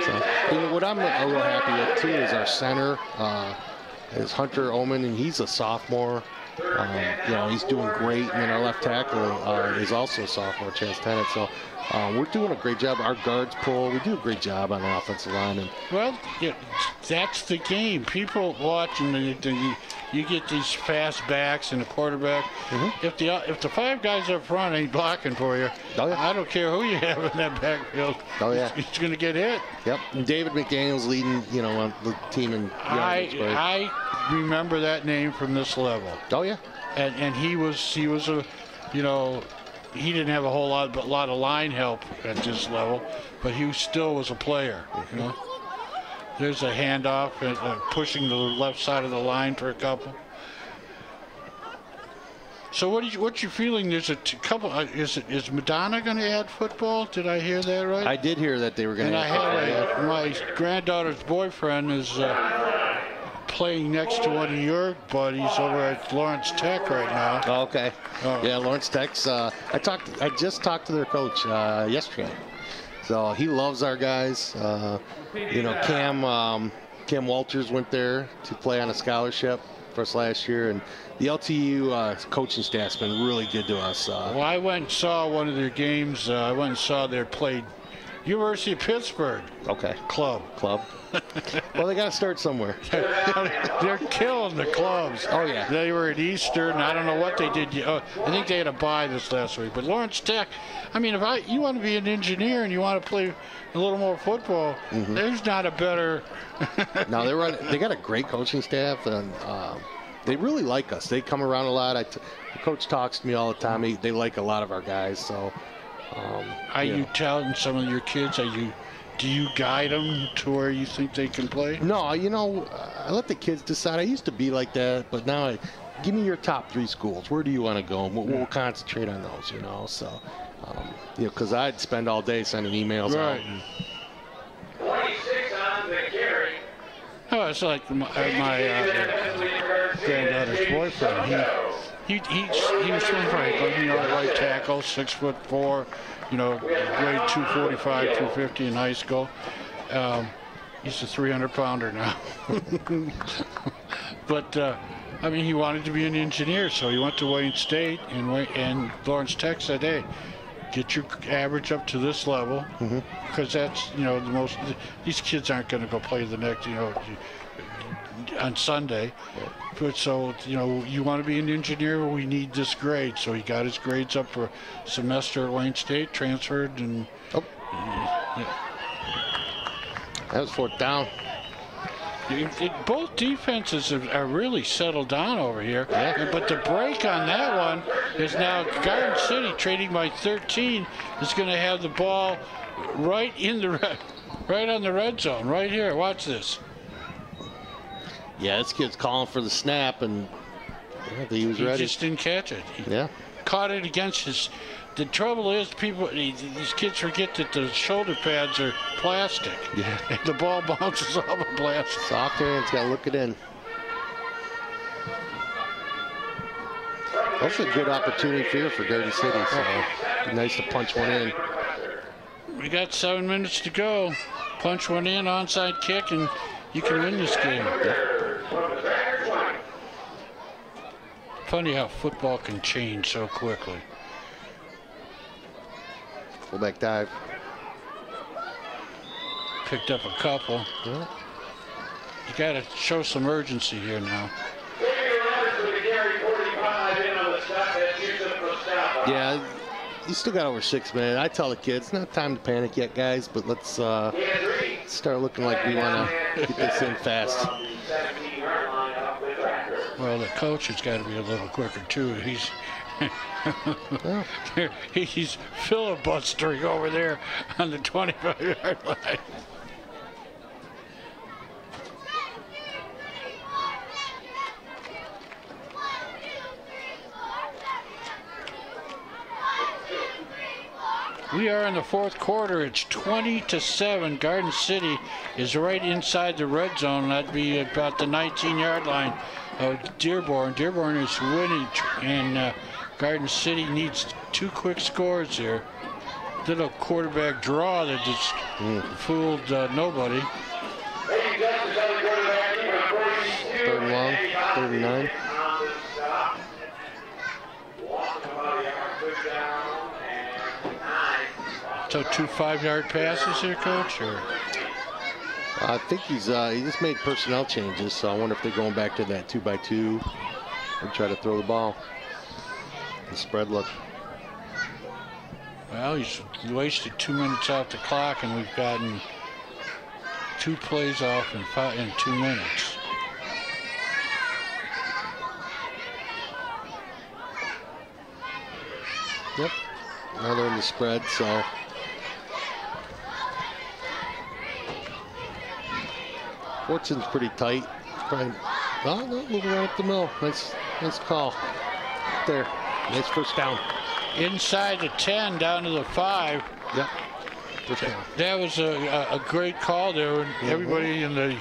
So, you know, what I'm real happy with too is our center is Hunter Oman, and he's a sophomore. You know, he's doing great, and then our left tackle is also a sophomore, Chaz Tennant. So we're doing a great job. Our guards pull. We do a great job on the offensive line. And well, yeah, that's the game. People watching, you get these fast backs and a quarterback. Mm-hmm. If the 5 guys up front ain't blocking for you, Oh, yeah. I don't care who you have in that backfield. Oh, yeah. He's going to get hit. Yep. And David McDaniel's leading, you know, on the team in yards. I remember that name from this level. Oh yeah. And he was a, you know, he didn't have a lot of line help at this level, but he still was a player. You know, there's a handoff and pushing the left side of the line for a couple. So what's your feeling? There's a couple. Is Madonna going to add football? Did I hear that right? I did hear that they were going to. And I have my granddaughter's boyfriend is playing next to one of your buddies over at Lawrence Tech right now. Oh, okay. Yeah, Lawrence Tech's. I just talked to their coach yesterday, so he loves our guys. You know, Cam Walters went there to play on a scholarship for us last year, and the LTU coaching staff's been really good to us. Well, I went and saw one of their games. I went and saw their played University of Pittsburgh. Okay. Club. Well, they got to start somewhere. They're killing the clubs. Oh, yeah. They were at Eastern. I don't know what they did. I think they had a bye this last week. But Lawrence Tech, I mean, you want to be an engineer and you want to play a little more football, there's not a better. No, they got a great coaching staff, and they really like us. They come around a lot. The coach talks to me all the time. They like a lot of our guys. So, Are you telling some of your kids? Are you do you guide them to where you think they can play? No, you know, I let the kids decide. I used to be like that, but now give me your top 3 schools. Where do you want to go? And we'll concentrate on those, you know. So, you know, because I'd spend all day sending emails out. Right. 26 on the carry. Oh, it's like my granddaughter's boyfriend. He was from Franklin, you know, right tackle, 6'4", you know, weighed 245, 250 in high school. He's a 300-pounder now. But I mean, he wanted to be an engineer, so he went to Wayne State, and Lawrence Tech said, "Hey, get your average up to this level, because that's, you know, the most. These kids aren't going to go play the next, you know, on Sunday. But so, you know, you want to be an engineer, we need this grade." So he got his grades up for a semester at Wayne State, transferred, and that was 4th down. Both defenses are really settled down over here. Yeah. But the break on that one is now Garden City, trading by 13, is going to have the ball right on the red zone, right here. Watch this. Yeah, this kid's calling for the snap, and he was ready. He just didn't catch it. He caught it against his. The trouble is, these kids forget that the shoulder pads are plastic. Yeah. And the ball bounces off of plastic. Soft hands, got to look it in. That's a good opportunity here for Garden City, so nice to punch one in. We got 7 minutes to go. Punch one in, onside kick, and you can win this game. Funny how football can change so quickly. Fullback dive. Picked up a couple. Yeah. You got to show some urgency here now. Yeah, you still got over 6 minutes. I tell the kids, not time to panic yet, guys, but let's start looking like we want to get this in fast. Well, the coach has got to be a little quicker, too. He's filibustering over there on the 25-yard line. We are in the 4th quarter. It's 20-7. Garden City is right inside the red zone. That'd be about the 19-yard line of Dearborn. Dearborn is winning, and Garden City needs 2 quick scores here. Little quarterback draw that just fooled nobody. 3rd and long, 39. So 2 5-yard passes here, Coach? Or? I think he just made personnel changes, so I wonder if they're going back to that 2x2 and try to throw the ball. The spread look. Well, he's wasted 2 minutes off the clock, and we've gotten 2 plays off in 2 minutes. Yep. Now they're in the spread, so. Fortune's pretty tight. Probably, oh, no, moving right up the middle. Nice call. There. Nice first down. Inside the 10, down to the 5. Yep. First down. That was a great call there. And everybody in the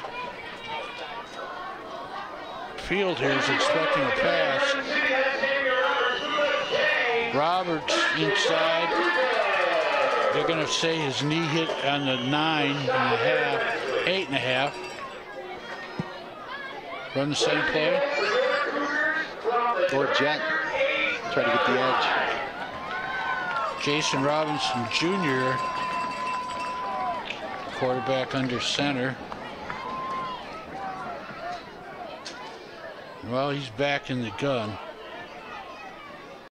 field here is expecting a pass. Roberts inside. They're going to say his knee hit on the 9.5, 8.5. Run the same play. Or jet. Try to get the edge. Jason Robinson Jr., quarterback under center. Well, he's back in the gun.